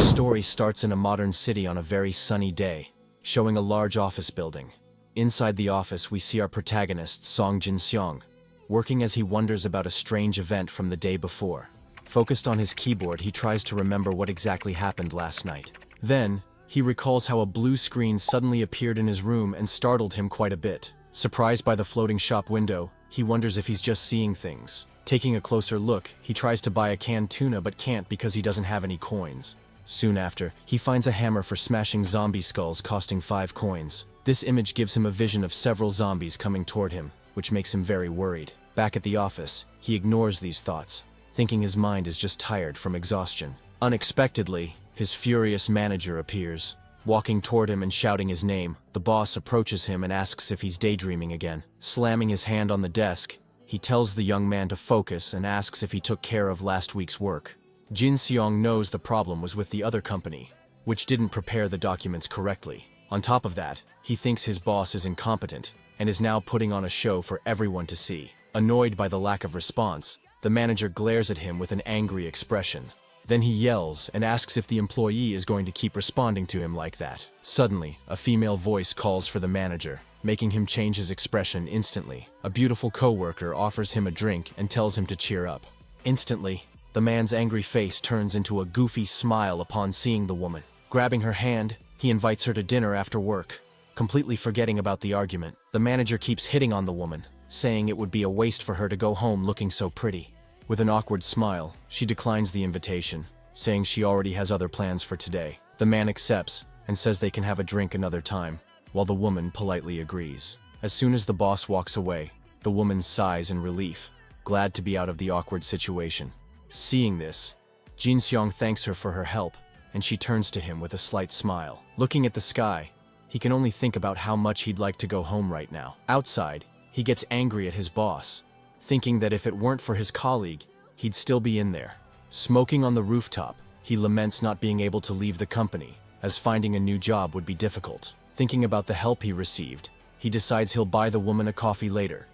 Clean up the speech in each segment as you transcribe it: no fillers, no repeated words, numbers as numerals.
story starts in a modern city on a very sunny day, showing a large office building. Inside the office, we see our protagonist, Song Jin-Seong, working as he wonders about a strange event from the day before. Focused on his keyboard, he tries to remember what exactly happened last night. Then, he recalls how a blue screen suddenly appeared in his room and startled him quite a bit. Surprised by the floating shop window, he wonders if he's just seeing things. Taking a closer look, he tries to buy a canned tuna but can't because he doesn't have any coins. Soon after, he finds a hammer for smashing zombie skulls costing 5 coins. This image gives him a vision of several zombies coming toward him, which makes him very worried. Back at the office, he ignores these thoughts, thinking his mind is just tired from exhaustion. Unexpectedly, his furious manager appears. Walking toward him and shouting his name, the boss approaches him and asks if he's daydreaming again. Slamming his hand on the desk, he tells the young man to focus and asks if he took care of last week's work. Jin-Seong knows the problem was with the other company, which didn't prepare the documents correctly. On top of that, he thinks his boss is incompetent and is now putting on a show for everyone to see. Annoyed by the lack of response, the manager glares at him with an angry expression. Then he yells and asks if the employee is going to keep responding to him like that. Suddenly, a female voice calls for the manager, making him change his expression instantly. A beautiful coworker offers him a drink and tells him to cheer up. Instantly, the man's angry face turns into a goofy smile upon seeing the woman. Grabbing her hand, he invites her to dinner after work. Completely forgetting about the argument, the manager keeps hitting on the woman, saying it would be a waste for her to go home looking so pretty. With an awkward smile, she declines the invitation, saying she already has other plans for today. The man accepts and says they can have a drink another time, while the woman politely agrees. As soon as the boss walks away, the woman sighs in relief, glad to be out of the awkward situation. Seeing this, Jin-Seong thanks her for her help, and she turns to him with a slight smile. Looking at the sky, he can only think about how much he'd like to go home right now. Outside, he gets angry at his boss, thinking that if it weren't for his colleague, he'd still be in there. Smoking on the rooftop, he laments not being able to leave the company, as finding a new job would be difficult. Thinking about the help he received, he decides he'll buy the woman a coffee later.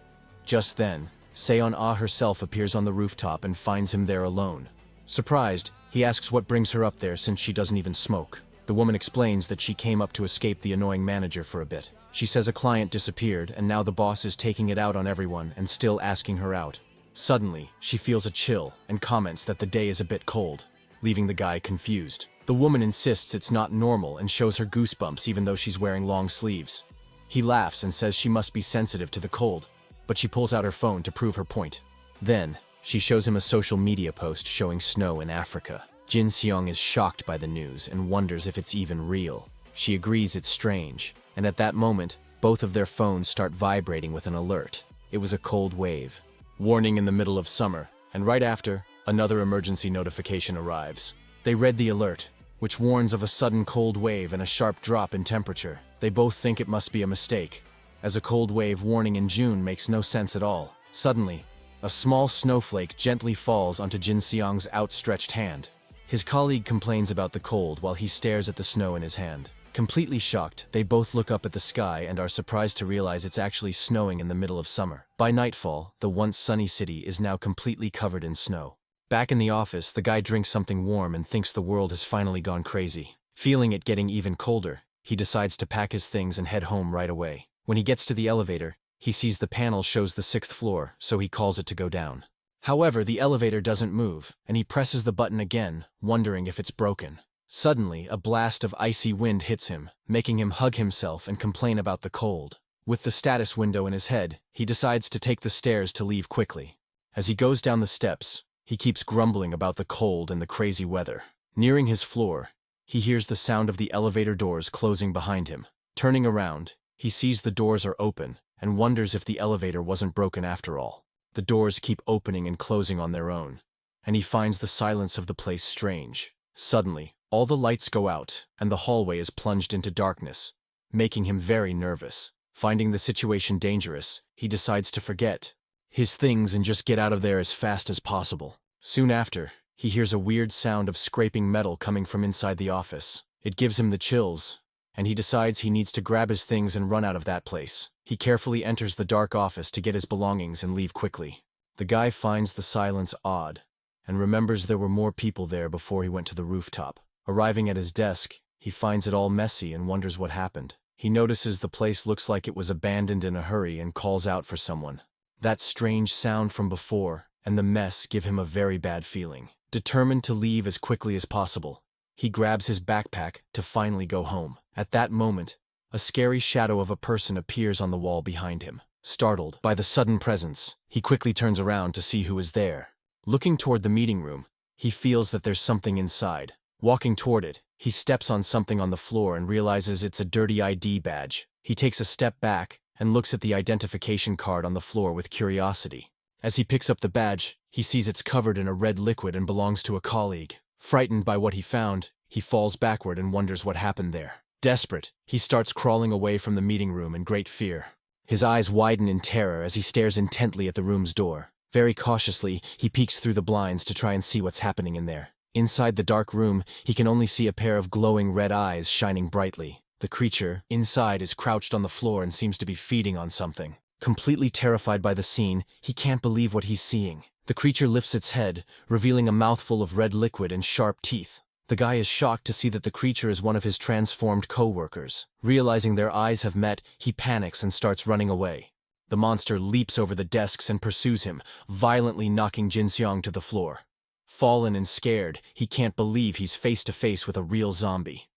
Just then, Seon-ah herself appears on the rooftop and finds him there alone. Surprised, he asks what brings her up there since she doesn't even smoke. The woman explains that she came up to escape the annoying manager for a bit. She says a client disappeared and now the boss is taking it out on everyone and still asking her out. Suddenly, she feels a chill and comments that the day is a bit cold, leaving the guy confused. The woman insists it's not normal and shows her goosebumps even though she's wearing long sleeves. He laughs and says she must be sensitive to the cold, but she pulls out her phone to prove her point. Then, she shows him a social media post showing snow in Africa. Jin-Seong is shocked by the news and wonders if it's even real. She agrees it's strange, and at that moment, both of their phones start vibrating with an alert. It was a cold wave. Warning in the middle of summer, and right after, another emergency notification arrives. They read the alert, which warns of a sudden cold wave and a sharp drop in temperature. They both think it must be a mistake, as a cold wave warning in June makes no sense at all. Suddenly, a small snowflake gently falls onto Jin-Seong's outstretched hand. His colleague complains about the cold while he stares at the snow in his hand. Completely shocked, they both look up at the sky and are surprised to realize it's actually snowing in the middle of summer. By nightfall, the once sunny city is now completely covered in snow. Back in the office, the guy drinks something warm and thinks the world has finally gone crazy. Feeling it getting even colder, he decides to pack his things and head home right away. When he gets to the elevator, he sees the panel shows the 6th floor, so he calls it to go down. However, the elevator doesn't move, and he presses the button again, wondering if it's broken. Suddenly, a blast of icy wind hits him, making him hug himself and complain about the cold. With the status window in his head, he decides to take the stairs to leave quickly. As he goes down the steps, he keeps grumbling about the cold and the crazy weather. Nearing his floor, he hears the sound of the elevator doors closing behind him. Turning around, he sees the doors are open and wonders if the elevator wasn't broken after all. The doors keep opening and closing on their own, and he finds the silence of the place strange. Suddenly, all the lights go out, and the hallway is plunged into darkness, making him very nervous. Finding the situation dangerous, he decides to forget his things and just get out of there as fast as possible. Soon after, he hears a weird sound of scraping metal coming from inside the office. It gives him the chills, and he decides he needs to grab his things and run out of that place. He carefully enters the dark office to get his belongings and leave quickly. The guy finds the silence odd, and remembers there were more people there before he went to the rooftop. Arriving at his desk, he finds it all messy and wonders what happened. He notices the place looks like it was abandoned in a hurry and calls out for someone. That strange sound from before and the mess give him a very bad feeling. Determined to leave as quickly as possible, he grabs his backpack to finally go home. At that moment, a scary shadow of a person appears on the wall behind him. Startled by the sudden presence, he quickly turns around to see who is there. Looking toward the meeting room, he feels that there's something inside. Walking toward it, he steps on something on the floor and realizes it's a dirty ID badge. He takes a step back and looks at the identification card on the floor with curiosity. As he picks up the badge, he sees it's covered in a red liquid and belongs to a colleague. Frightened by what he found, he falls backward and wonders what happened there. Desperate, he starts crawling away from the meeting room in great fear. His eyes widen in terror as he stares intently at the room's door. Very cautiously, he peeks through the blinds to try and see what's happening in there. Inside the dark room, he can only see a pair of glowing red eyes shining brightly. The creature inside is crouched on the floor and seems to be feeding on something. Completely terrified by the scene, he can't believe what he's seeing. The creature lifts its head, revealing a mouthful of red liquid and sharp teeth. The guy is shocked to see that the creature is one of his transformed co-workers. Realizing their eyes have met, he panics and starts running away. The monster leaps over the desks and pursues him, violently knocking Jin-Seong to the floor. Fallen and scared, he can't believe he's face to face with a real zombie.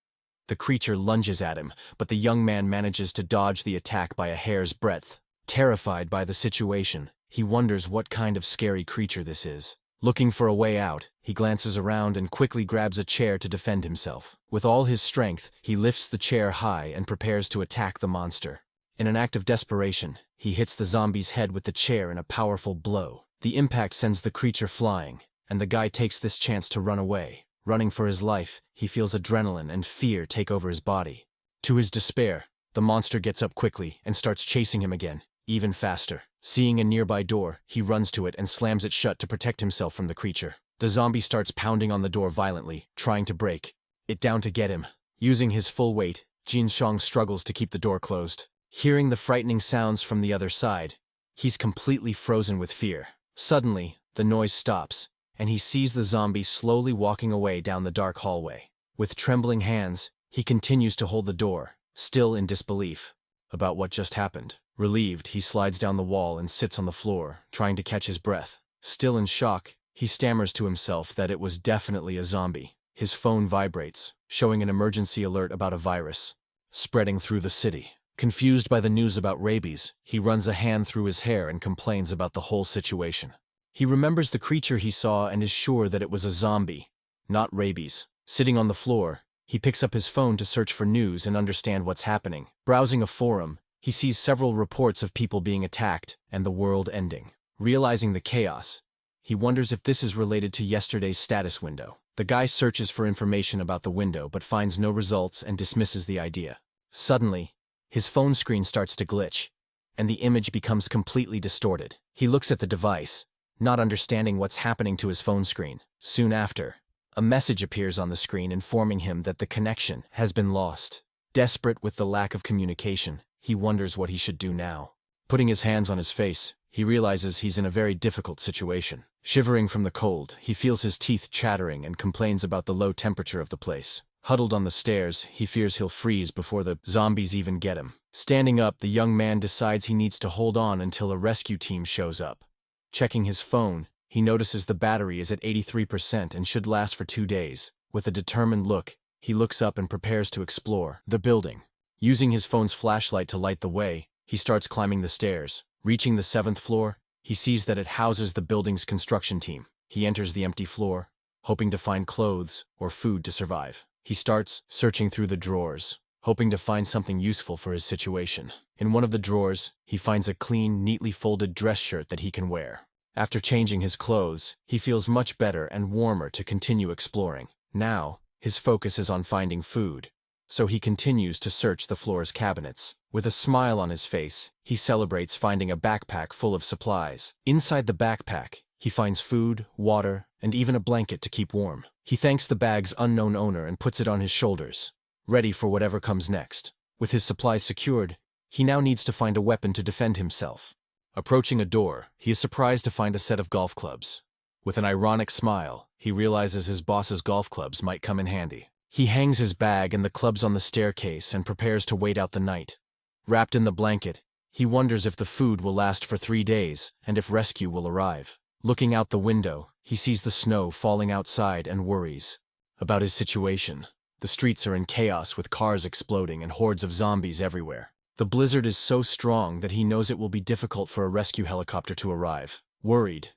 The creature lunges at him, but the young man manages to dodge the attack by a hair's breadth. Terrified by the situation, he wonders what kind of scary creature this is. Looking for a way out, he glances around and quickly grabs a chair to defend himself. With all his strength, he lifts the chair high and prepares to attack the monster. In an act of desperation, he hits the zombie's head with the chair in a powerful blow. The impact sends the creature flying, and the guy takes this chance to run away. Running for his life, he feels adrenaline and fear take over his body. To his despair, the monster gets up quickly and starts chasing him again, even faster. Seeing a nearby door, he runs to it and slams it shut to protect himself from the creature. The zombie starts pounding on the door violently, trying to break it down to get him. Using his full weight, Jin-Seong struggles to keep the door closed. Hearing the frightening sounds from the other side, he's completely frozen with fear. Suddenly, the noise stops, and he sees the zombie slowly walking away down the dark hallway. With trembling hands, he continues to hold the door, still in disbelief about what just happened. Relieved, he slides down the wall and sits on the floor, trying to catch his breath. Still in shock, he stammers to himself that it was definitely a zombie. His phone vibrates, showing an emergency alert about a virus spreading through the city. Confused by the news about rabies, he runs a hand through his hair and complains about the whole situation. He remembers the creature he saw and is sure that it was a zombie, not rabies. Sitting on the floor, he picks up his phone to search for news and understand what's happening. Browsing a forum, he sees several reports of people being attacked and the world ending. Realizing the chaos, he wonders if this is related to yesterday's status window. The guy searches for information about the window but finds no results and dismisses the idea. Suddenly, his phone screen starts to glitch, and the image becomes completely distorted. He looks at the device, not understanding what's happening to his phone screen. Soon after, a message appears on the screen informing him that the connection has been lost. Desperate with the lack of communication, he wonders what he should do now. Putting his hands on his face, he realizes he's in a very difficult situation. Shivering from the cold, he feels his teeth chattering and complains about the low temperature of the place. Huddled on the stairs, he fears he'll freeze before the zombies even get him. Standing up, the young man decides he needs to hold on until a rescue team shows up. Checking his phone, he notices the battery is at 83% and should last for 2 days. With a determined look, he looks up and prepares to explore the building. Using his phone's flashlight to light the way, he starts climbing the stairs. Reaching the 7th floor, he sees that it houses the building's construction team. He enters the empty floor, hoping to find clothes or food to survive. He starts searching through the drawers, hoping to find something useful for his situation. In one of the drawers, he finds a clean, neatly folded dress shirt that he can wear. After changing his clothes, he feels much better and warmer to continue exploring. Now, his focus is on finding food, so he continues to search the floor's cabinets. With a smile on his face, he celebrates finding a backpack full of supplies. Inside the backpack, he finds food, water, and even a blanket to keep warm. He thanks the bag's unknown owner and puts it on his shoulders, ready for whatever comes next. With his supplies secured, he now needs to find a weapon to defend himself. Approaching a door, he is surprised to find a set of golf clubs. With an ironic smile, he realizes his boss's golf clubs might come in handy. He hangs his bag and the clubs on the staircase and prepares to wait out the night. Wrapped in the blanket, he wonders if the food will last for 3 days and if rescue will arrive. Looking out the window, he sees the snow falling outside and worries about his situation. The streets are in chaos with cars exploding and hordes of zombies everywhere. The blizzard is so strong that he knows it will be difficult for a rescue helicopter to arrive. Worried,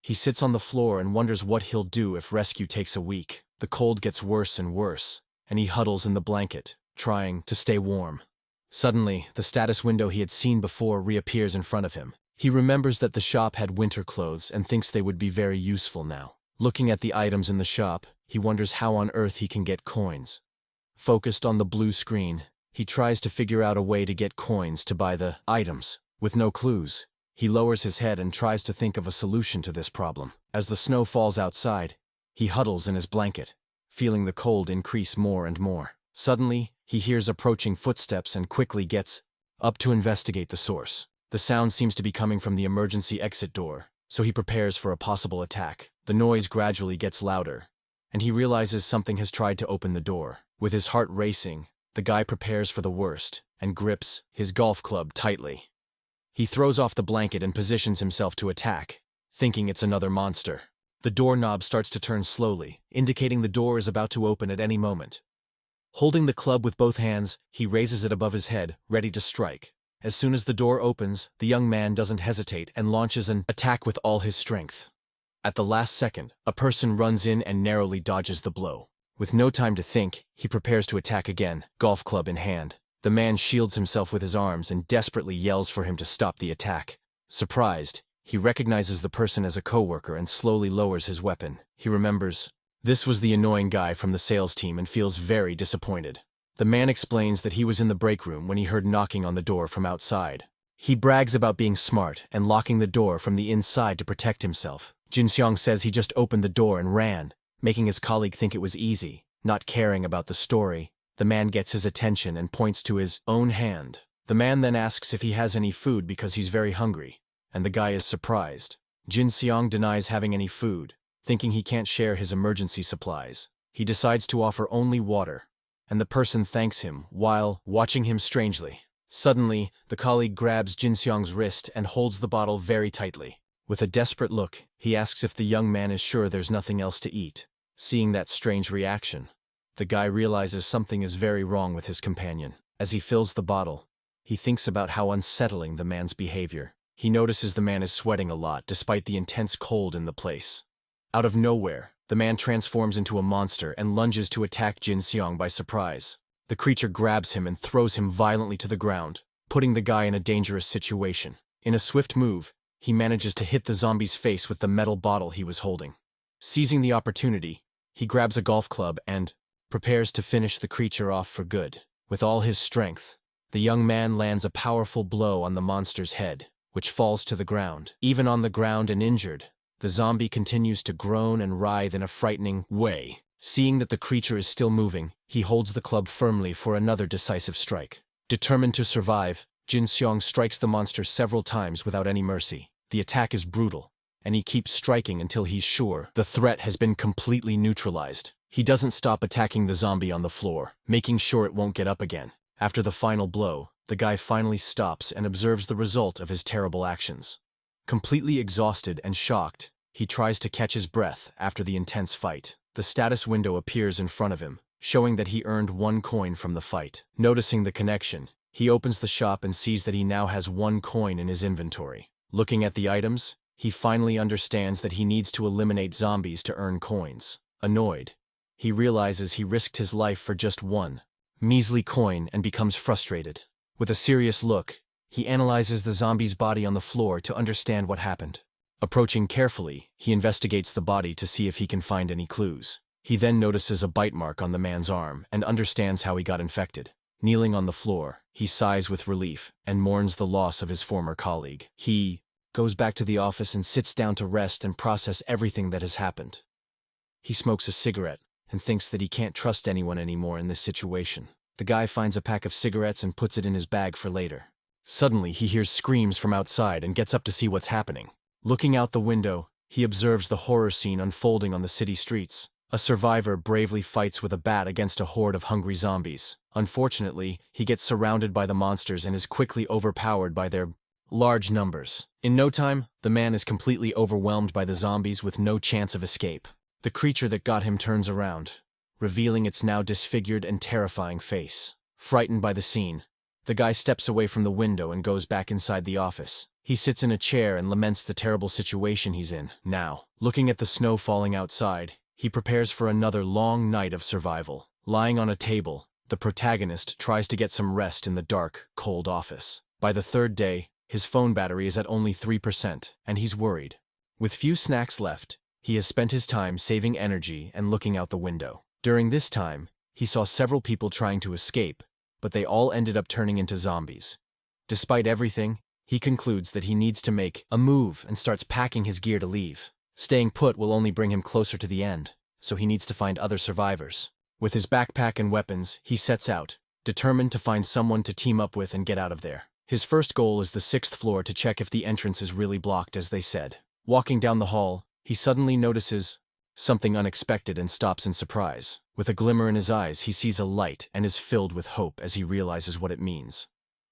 he sits on the floor and wonders what he'll do if rescue takes a week. The cold gets worse and worse, and he huddles in the blanket, trying to stay warm. Suddenly, the status window he had seen before reappears in front of him. He remembers that the shop had winter clothes and thinks they would be very useful now. Looking at the items in the shop, he wonders how on earth he can get coins. Focused on the blue screen, he tries to figure out a way to get coins to buy the items. With no clues, he lowers his head and tries to think of a solution to this problem. As the snow falls outside, he huddles in his blanket, feeling the cold increase more and more. Suddenly, he hears approaching footsteps and quickly gets up to investigate the source. The sound seems to be coming from the emergency exit door, so he prepares for a possible attack. The noise gradually gets louder, and he realizes something has tried to open the door. With his heart racing, the guy prepares for the worst and grips his golf club tightly. He throws off the blanket and positions himself to attack, thinking it's another monster. The doorknob starts to turn slowly, indicating the door is about to open at any moment. Holding the club with both hands, he raises it above his head, ready to strike. As soon as the door opens, the young man doesn't hesitate and launches an attack with all his strength. At the last second, a person runs in and narrowly dodges the blow. With no time to think, he prepares to attack again, golf club in hand. The man shields himself with his arms and desperately yells for him to stop the attack. Surprised, he recognizes the person as a coworker and slowly lowers his weapon. He remembers this was the annoying guy from the sales team and feels very disappointed. The man explains that he was in the break room when he heard knocking on the door from outside. He brags about being smart and locking the door from the inside to protect himself. Jin-Seong says he just opened the door and ran, making his colleague think it was easy. Not caring about the story, the man gets his attention and points to his own hand. The man then asks if he has any food because he's very hungry, and the guy is surprised. Jin-Seong denies having any food, thinking he can't share his emergency supplies. He decides to offer only water, and the person thanks him while watching him strangely. Suddenly, the colleague grabs Jin-Seong's wrist and holds the bottle very tightly. With a desperate look, he asks if the young man is sure there's nothing else to eat. Seeing that strange reaction, the guy realizes something is very wrong with his companion. As he fills the bottle, he thinks about how unsettling the man's behavior. He notices the man is sweating a lot despite the intense cold in the place. Out of nowhere, the man transforms into a monster and lunges to attack Jin-Seong by surprise. The creature grabs him and throws him violently to the ground, putting the guy in a dangerous situation. In a swift move, he manages to hit the zombie's face with the metal bottle he was holding. Seizing the opportunity, he grabs a golf club and prepares to finish the creature off for good. With all his strength, the young man lands a powerful blow on the monster's head, which falls to the ground. Even on the ground and injured, the zombie continues to groan and writhe in a frightening way. Seeing that the creature is still moving, he holds the club firmly for another decisive strike. Determined to survive, Jin-Seong strikes the monster several times without any mercy. The attack is brutal, and he keeps striking until he's sure the threat has been completely neutralized. He doesn't stop attacking the zombie on the floor, making sure it won't get up again. After the final blow, the guy finally stops and observes the result of his terrible actions. Completely exhausted and shocked, he tries to catch his breath after the intense fight. The status window appears in front of him, showing that he earned 1 coin from the fight. Noticing the connection, he opens the shop and sees that he now has 1 coin in his inventory. Looking at the items, he finally understands that he needs to eliminate zombies to earn coins. Annoyed, he realizes he risked his life for just 1 measly coin and becomes frustrated. With a serious look, he analyzes the zombie's body on the floor to understand what happened. Approaching carefully, he investigates the body to see if he can find any clues. He then notices a bite mark on the man's arm and understands how he got infected. Kneeling on the floor, he sighs with relief and mourns the loss of his former colleague. He goes back to the office and sits down to rest and process everything that has happened. He smokes a cigarette and thinks that he can't trust anyone anymore in this situation. The guy finds a pack of cigarettes and puts it in his bag for later. Suddenly, he hears screams from outside and gets up to see what's happening. Looking out the window, he observes the horror scene unfolding on the city streets. A survivor bravely fights with a bat against a horde of hungry zombies. Unfortunately, he gets surrounded by the monsters and is quickly overpowered by their large numbers. In no time, the man is completely overwhelmed by the zombies with no chance of escape. The creature that got him turns around, revealing its now disfigured and terrifying face. Frightened by the scene, the guy steps away from the window and goes back inside the office. He sits in a chair and laments the terrible situation he's in. Now, looking at the snow falling outside, he prepares for another long night of survival. Lying on a table, the protagonist tries to get some rest in the dark, cold office. By the third day, his phone battery is at only 3%, and he's worried. With few snacks left, he has spent his time saving energy and looking out the window. During this time, he saw several people trying to escape, but they all ended up turning into zombies. Despite everything, he concludes that he needs to make a move and starts packing his gear to leave. Staying put will only bring him closer to the end, so he needs to find other survivors. With his backpack and weapons, he sets out, determined to find someone to team up with and get out of there. His first goal is the 6th floor to check if the entrance is really blocked as they said. Walking down the hall, he suddenly notices something unexpected and stops in surprise. With a glimmer in his eyes, he sees a light and is filled with hope as he realizes what it means.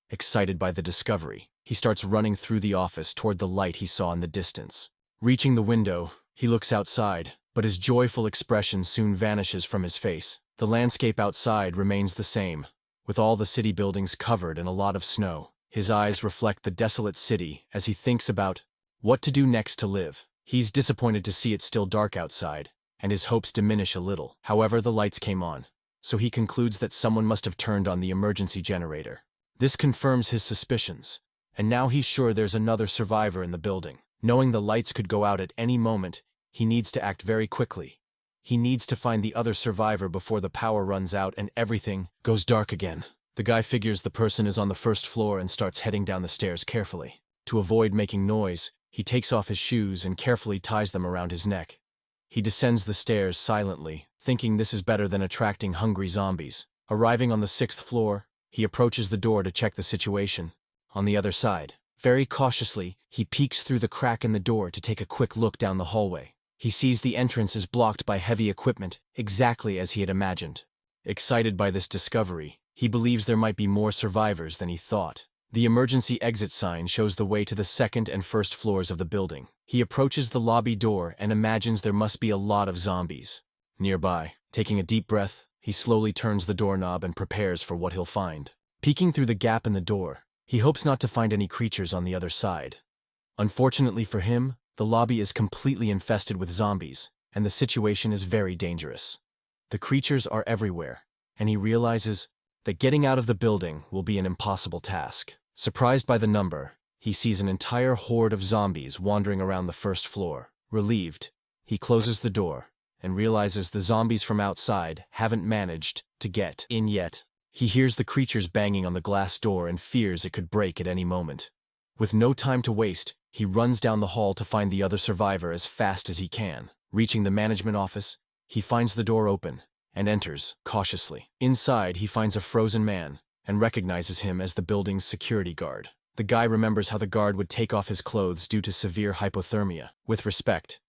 Excited by the discovery, he starts running through the office toward the light he saw in the distance. Reaching the window, he looks outside, but his joyful expression soon vanishes from his face. The landscape outside remains the same, with all the city buildings covered in a lot of snow. His eyes reflect the desolate city as he thinks about what to do next to live. He's disappointed to see it still dark outside, and his hopes diminish a little. However, the lights came on, so he concludes that someone must have turned on the emergency generator. This confirms his suspicions, and now he's sure there's another survivor in the building. Knowing the lights could go out at any moment, he needs to act very quickly. He needs to find the other survivor before the power runs out and everything goes dark again. The guy figures the person is on the 1st floor and starts heading down the stairs carefully. To avoid making noise, he takes off his shoes and carefully ties them around his neck. He descends the stairs silently, thinking this is better than attracting hungry zombies. Arriving on the 6th floor, he approaches the door to check the situation. On the other side, very cautiously, he peeks through the crack in the door to take a quick look down the hallway. He sees the entrance is blocked by heavy equipment, exactly as he had imagined. Excited by this discovery, he believes there might be more survivors than he thought. The emergency exit sign shows the way to the 2nd and 1st floors of the building. He approaches the lobby door and imagines there must be a lot of zombies nearby. Taking a deep breath, he slowly turns the doorknob and prepares for what he'll find. Peeking through the gap in the door, he hopes not to find any creatures on the other side. Unfortunately for him, the lobby is completely infested with zombies, and the situation is very dangerous. The creatures are everywhere, and he realizes that getting out of the building will be an impossible task. Surprised by the number, he sees an entire horde of zombies wandering around the 1st floor. Relieved, he closes the door and realizes the zombies from outside haven't managed to get in yet. He hears the creatures banging on the glass door and fears it could break at any moment. With no time to waste, he runs down the hall to find the other survivor as fast as he can. Reaching the management office, he finds the door open and enters cautiously. Inside, he finds a frozen man and recognizes him as the building's security guard. The guy remembers how the guard would take off his clothes due to severe hypothermia. With respect,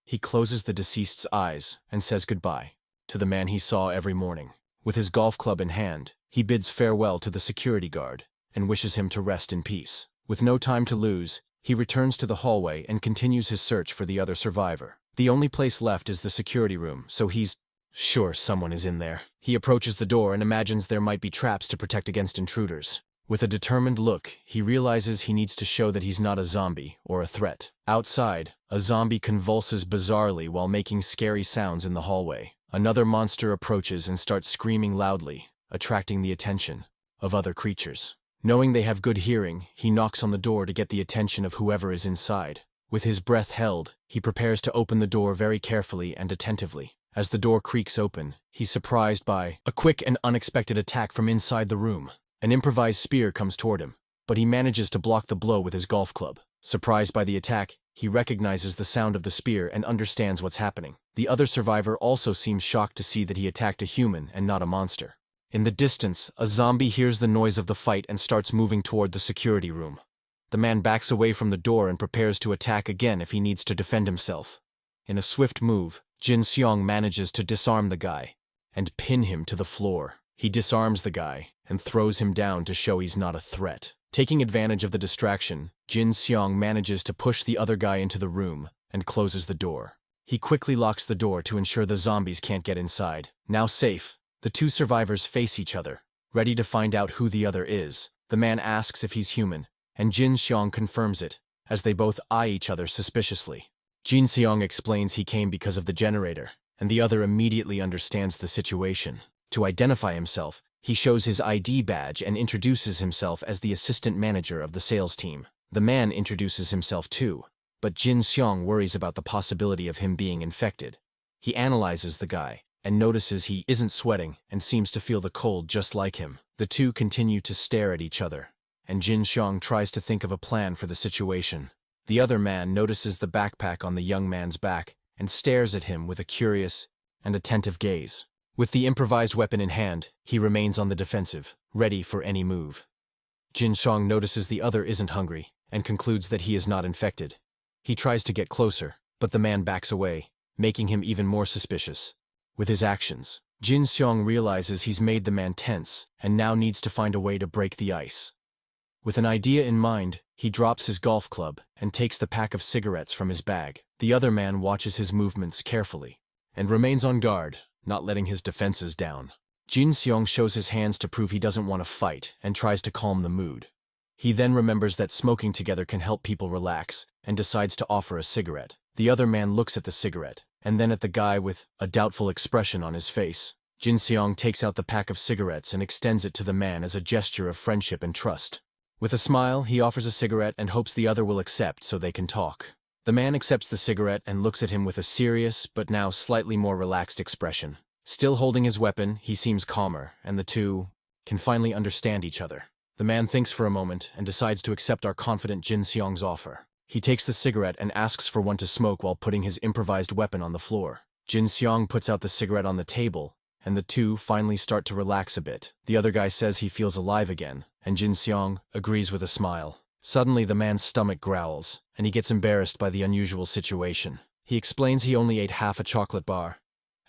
he closes the deceased's eyes and says goodbye to the man he saw every morning. With his golf club in hand, he bids farewell to the security guard and wishes him to rest in peace. With no time to lose, he returns to the hallway and continues his search for the other survivor. The only place left is the security room, so he's sure someone is in there. He approaches the door and imagines there might be traps to protect against intruders. With a determined look, he realizes he needs to show that he's not a zombie or a threat. Outside, a zombie convulses bizarrely while making scary sounds in the hallway. Another monster approaches and starts screaming loudly, attracting the attention of other creatures. Knowing they have good hearing, he knocks on the door to get the attention of whoever is inside. With his breath held, he prepares to open the door very carefully and attentively. As the door creaks open, he's surprised by a quick and unexpected attack from inside the room. An improvised spear comes toward him, but he manages to block the blow with his golf club. Surprised by the attack, he recognizes the sound of the spear and understands what's happening. The other survivor also seems shocked to see that he attacked a human and not a monster. In the distance, a zombie hears the noise of the fight and starts moving toward the security room. The man backs away from the door and prepares to attack again if he needs to defend himself. In a swift move, Jin-Seong manages to disarm the guy and pin him to the floor. He disarms the guy and throws him down to show he's not a threat. Taking advantage of the distraction, Jin-Seong manages to push the other guy into the room and closes the door. He quickly locks the door to ensure the zombies can't get inside. Now safe, the two survivors face each other, ready to find out who the other is. The man asks if he's human, and Jin-Seong confirms it, as they both eye each other suspiciously. Jin-Seong explains he came because of the generator, and the other immediately understands the situation. To identify himself, he shows his ID badge and introduces himself as the assistant manager of the sales team. The man introduces himself too, but Jin-Seong worries about the possibility of him being infected. He analyzes the guy and notices he isn't sweating and seems to feel the cold just like him. The two continue to stare at each other, and Jin-Seong tries to think of a plan for the situation. The other man notices the backpack on the young man's back and stares at him with a curious and attentive gaze. With the improvised weapon in hand, he remains on the defensive, ready for any move. Jin-Seong notices the other isn't hungry and concludes that he is not infected. He tries to get closer, but the man backs away, making him even more suspicious. With his actions, Jin-Seong realizes he's made the man tense and now needs to find a way to break the ice. With an idea in mind, he drops his golf club and takes the pack of cigarettes from his bag. The other man watches his movements carefully and remains on guard, not letting his defenses down. Jin-Seong shows his hands to prove he doesn't want to fight and tries to calm the mood. He then remembers that smoking together can help people relax and decides to offer a cigarette. The other man looks at the cigarette and then at the guy with a doubtful expression on his face. Jin-Seong takes out the pack of cigarettes and extends it to the man as a gesture of friendship and trust. With a smile, he offers a cigarette and hopes the other will accept so they can talk. The man accepts the cigarette and looks at him with a serious but now slightly more relaxed expression. Still holding his weapon, he seems calmer, and the two can finally understand each other. The man thinks for a moment and decides to accept our confident Jin-Seong's offer. He takes the cigarette and asks for one to smoke while putting his improvised weapon on the floor. Jin-Seong puts out the cigarette on the table, and the two finally start to relax a bit. The other guy says he feels alive again, and Jin-Seong agrees with a smile. Suddenly the man's stomach growls, and he gets embarrassed by the unusual situation. He explains he only ate half a chocolate bar,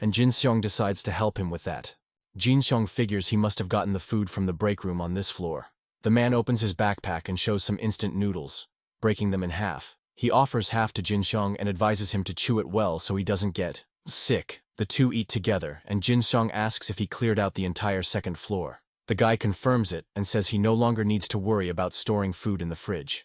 and Jin-Seong decides to help him with that. Jin-Seong figures he must have gotten the food from the break room on this floor. The man opens his backpack and shows some instant noodles, breaking them in half. He offers half to Jin-Seong and advises him to chew it well so he doesn't get sick. The two eat together, and Jin-Seong asks if he cleared out the entire second floor. The guy confirms it and says he no longer needs to worry about storing food in the fridge.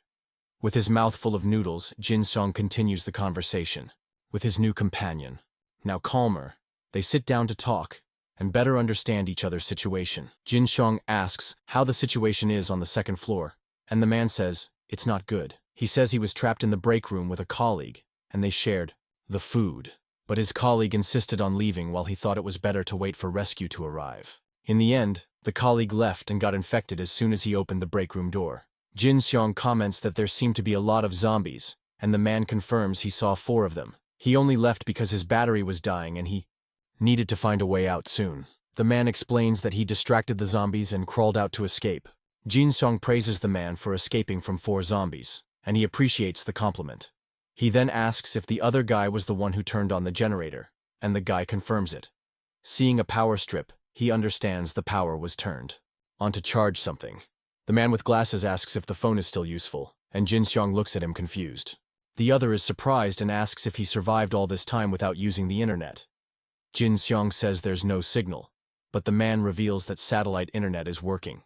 With his mouth full of noodles, Jin-Seong continues the conversation with his new companion. Now calmer, they sit down to talk and better understand each other's situation. Jin-Seong asks how the situation is on the second floor, and the man says it's not good. He says he was trapped in the break room with a colleague, and they shared the food. But his colleague insisted on leaving while he thought it was better to wait for rescue to arrive. In the end, the colleague left and got infected as soon as he opened the break room door. Jin-Seong comments that there seemed to be a lot of zombies, and the man confirms he saw 4 of them. He only left because his battery was dying and he needed to find a way out soon. The man explains that he distracted the zombies and crawled out to escape. Jin-Seong praises the man for escaping from 4 zombies, and he appreciates the compliment. He then asks if the other guy was the one who turned on the generator, and the guy confirms it. Seeing a power strip, he understands the power was turned on to charge something. The man with glasses asks if the phone is still useful, and Jin-Seong looks at him confused. The other is surprised and asks if he survived all this time without using the internet. Jin-Seong says there's no signal, but the man reveals that satellite internet is working.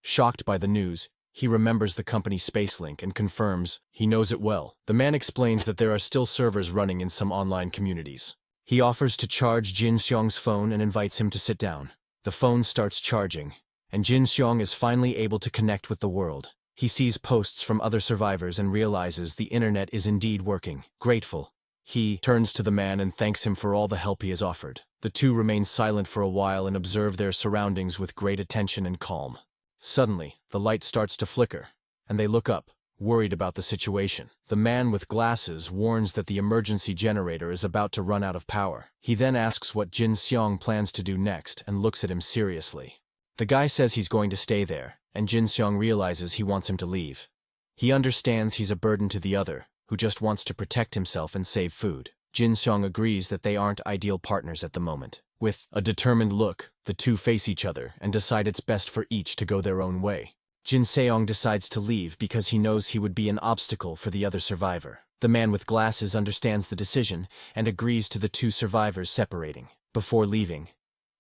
Shocked by the news, he remembers the company SpaceLink and confirms he knows it well. The man explains that there are still servers running in some online communities. He offers to charge Jin-Seong's phone and invites him to sit down. The phone starts charging, and Jin-Seong is finally able to connect with the world. He sees posts from other survivors and realizes the internet is indeed working. Grateful, he turns to the man and thanks him for all the help he has offered. The two remain silent for a while and observe their surroundings with great attention and calm. Suddenly, the light starts to flicker, and they look up, worried about the situation. The man with glasses warns that the emergency generator is about to run out of power. He then asks what Jin-Seong plans to do next and looks at him seriously. The guy says he's going to stay there, and Jin-Seong realizes he wants him to leave. He understands he's a burden to the other, who just wants to protect himself and save food. Jin-Seong agrees that they aren't ideal partners at the moment. With a determined look, the two face each other and decide it's best for each to go their own way. Jin-Seong decides to leave because he knows he would be an obstacle for the other survivor. The man with glasses understands the decision and agrees to the two survivors separating. Before leaving,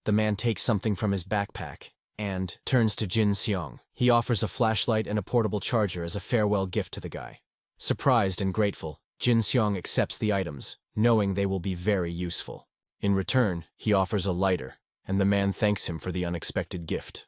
the man takes something from his backpack and turns to Jin-Seong. He offers a flashlight and a portable charger as a farewell gift to the guy. Surprised and grateful, Jin-Seong accepts the items, knowing they will be very useful. In return, he offers a lighter, and the man thanks him for the unexpected gift.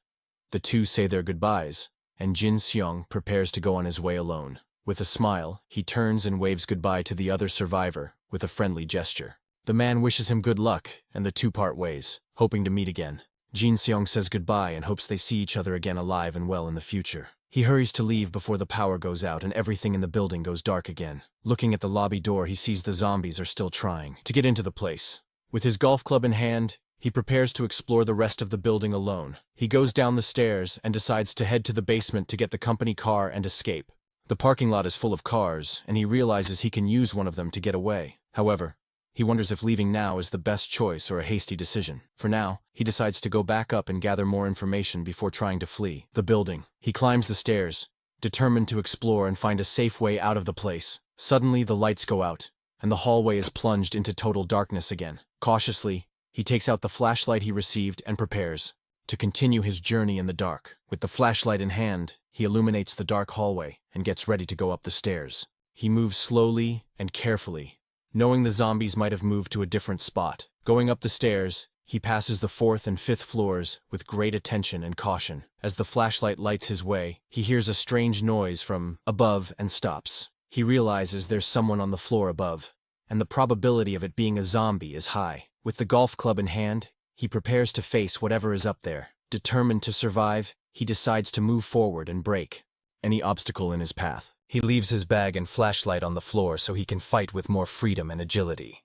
The two say their goodbyes, and Jin-Seong prepares to go on his way alone. With a smile, he turns and waves goodbye to the other survivor with a friendly gesture. The man wishes him good luck, and the two part ways, hoping to meet again. Jin-Seong says goodbye and hopes they see each other again alive and well in the future. He hurries to leave before the power goes out and everything in the building goes dark again. Looking at the lobby door, he sees the zombies are still trying to get into the place. With his golf club in hand, he prepares to explore the rest of the building alone. He goes down the stairs and decides to head to the basement to get the company car and escape. The parking lot is full of cars, and he realizes he can use one of them to get away. However, he wonders if leaving now is the best choice or a hasty decision. For now, he decides to go back up and gather more information before trying to flee the building. He climbs the stairs, determined to explore and find a safe way out of the place. Suddenly, the lights go out, and the hallway is plunged into total darkness again. Cautiously, he takes out the flashlight he received and prepares to continue his journey in the dark. With the flashlight in hand, he illuminates the dark hallway and gets ready to go up the stairs. He moves slowly and carefully, knowing the zombies might have moved to a different spot. Going up the stairs, he passes the 4th and 5th floors with great attention and caution. As the flashlight lights his way, he hears a strange noise from above and stops. He realizes there's someone on the floor above, and the probability of it being a zombie is high. With the golf club in hand, he prepares to face whatever is up there. Determined to survive, he decides to move forward and break any obstacle in his path. He leaves his bag and flashlight on the floor so he can fight with more freedom and agility.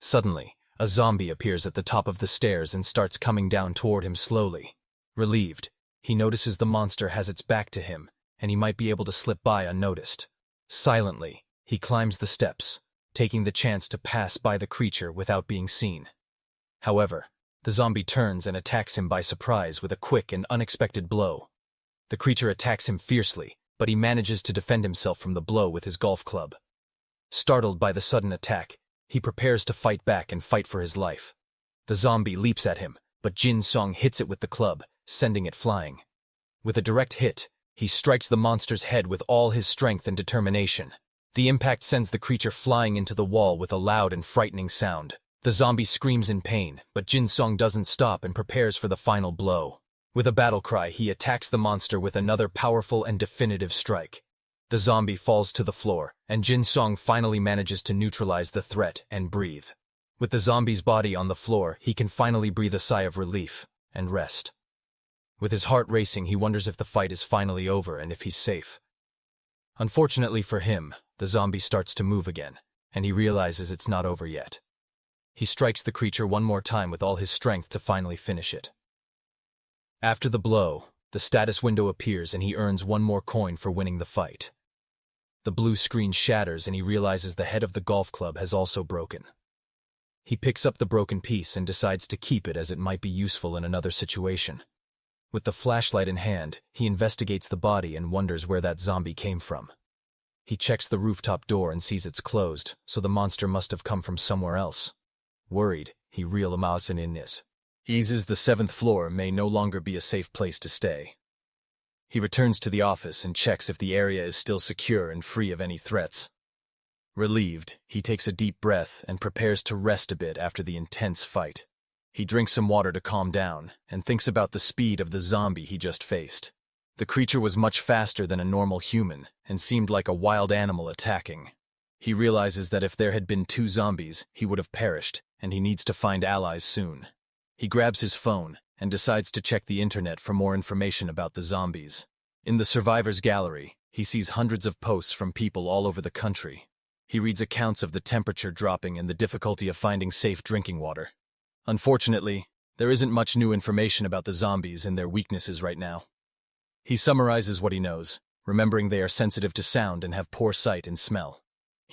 Suddenly, a zombie appears at the top of the stairs and starts coming down toward him slowly. Relieved, he notices the monster has its back to him, and he might be able to slip by unnoticed. Silently, he climbs the steps, taking the chance to pass by the creature without being seen. However, the zombie turns and attacks him by surprise with a quick and unexpected blow. The creature attacks him fiercely, but he manages to defend himself from the blow with his golf club. Startled by the sudden attack, he prepares to fight back and fight for his life. The zombie leaps at him, but Jin-Seong hits it with the club, sending it flying. With a direct hit, he strikes the monster's head with all his strength and determination. The impact sends the creature flying into the wall with a loud and frightening sound. The zombie screams in pain, but Jin-Seong doesn't stop and prepares for the final blow. With a battle cry, he attacks the monster with another powerful and definitive strike. The zombie falls to the floor, and Jin-Seong finally manages to neutralize the threat and breathe. With the zombie's body on the floor, he can finally breathe a sigh of relief and rest. With his heart racing, he wonders if the fight is finally over and if he's safe. Unfortunately for him, the zombie starts to move again, and he realizes it's not over yet. He strikes the creature one more time with all his strength to finally finish it. After the blow, the status window appears and he earns one more coin for winning the fight. The blue screen shatters and he realizes the head of the golf club has also broken. He picks up the broken piece and decides to keep it as it might be useful in another situation. With the flashlight in hand, he investigates the body and wonders where that zombie came from. He checks the rooftop door and sees it's closed, so the monster must have come from somewhere else. Worried, he realizes the 7th floor may no longer be a safe place to stay. He returns to the office and checks if the area is still secure and free of any threats. Relieved, he takes a deep breath and prepares to rest a bit after the intense fight. He drinks some water to calm down and thinks about the speed of the zombie he just faced. The creature was much faster than a normal human and seemed like a wild animal attacking. He realizes that if there had been 2 zombies, he would have perished, and he needs to find allies soon. He grabs his phone and decides to check the internet for more information about the zombies. In the survivors gallery, he sees hundreds of posts from people all over the country. He reads accounts of the temperature dropping and the difficulty of finding safe drinking water. Unfortunately, there isn't much new information about the zombies and their weaknesses right now. He summarizes what he knows, remembering they are sensitive to sound and have poor sight and smell.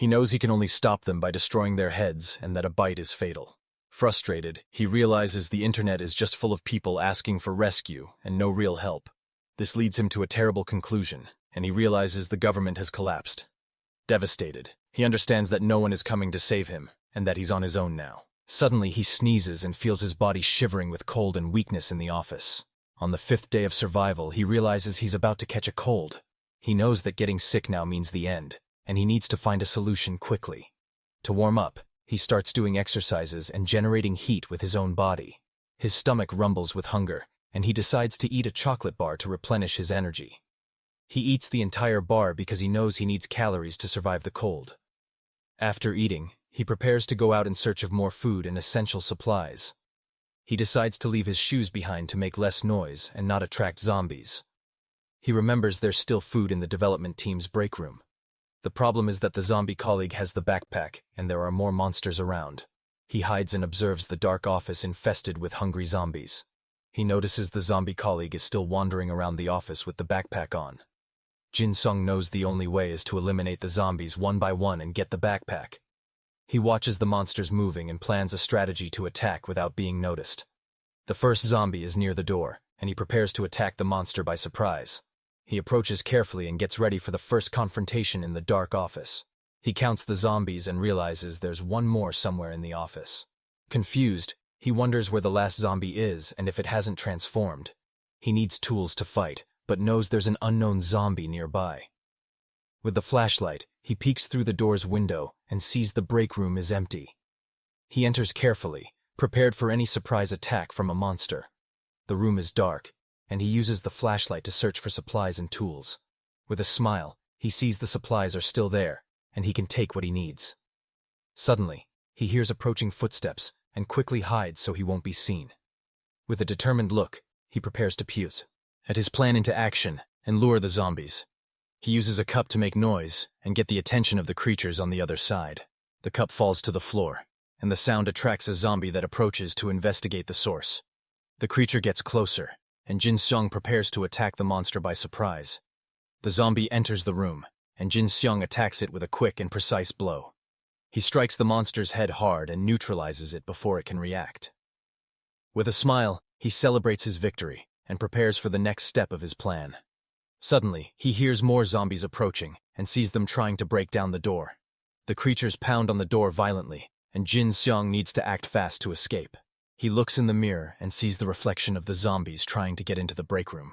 He knows he can only stop them by destroying their heads and that a bite is fatal. Frustrated, he realizes the internet is just full of people asking for rescue and no real help. This leads him to a terrible conclusion, and he realizes the government has collapsed. Devastated, he understands that no one is coming to save him, and that he's on his own now. Suddenly, he sneezes and feels his body shivering with cold and weakness in the office. On the 5th day of survival, he realizes he's about to catch a cold. He knows that getting sick now means the end, and he needs to find a solution quickly. To warm up, he starts doing exercises and generating heat with his own body. His stomach rumbles with hunger, and he decides to eat a chocolate bar to replenish his energy. He eats the entire bar because he knows he needs calories to survive the cold. After eating, he prepares to go out in search of more food and essential supplies. He decides to leave his shoes behind to make less noise and not attract zombies. He remembers there's still food in the development team's break room. The problem is that the zombie colleague has the backpack and there are more monsters around. He hides and observes the dark office infested with hungry zombies. He notices the zombie colleague is still wandering around the office with the backpack on. Jin-Seong knows the only way is to eliminate the zombies one by one and get the backpack. He watches the monsters moving and plans a strategy to attack without being noticed. The first zombie is near the door, and he prepares to attack the monster by surprise. He approaches carefully and gets ready for the first confrontation in the dark office. He counts the zombies and realizes there's one more somewhere in the office. Confused, he wonders where the last zombie is and if it hasn't transformed. He needs tools to fight, but knows there's an unknown zombie nearby. With the flashlight, he peeks through the door's window and sees the break room is empty. He enters carefully, prepared for any surprise attack from a monster. The room is dark, and he uses the flashlight to search for supplies and tools. With a smile, he sees the supplies are still there, and he can take what he needs. Suddenly, he hears approaching footsteps and quickly hides so he won't be seen. With a determined look, he prepares to put his plan into action and lure the zombies. He uses a cup to make noise and get the attention of the creatures on the other side. The cup falls to the floor, and the sound attracts a zombie that approaches to investigate the source. The creature gets closer, and Jin-Seong prepares to attack the monster by surprise. The zombie enters the room, and Jin-Seong attacks it with a quick and precise blow. He strikes the monster's head hard and neutralizes it before it can react. With a smile, he celebrates his victory and prepares for the next step of his plan. Suddenly, he hears more zombies approaching and sees them trying to break down the door. The creatures pound on the door violently, and Jin-Seong needs to act fast to escape. He looks in the mirror and sees the reflection of the zombies trying to get into the break room.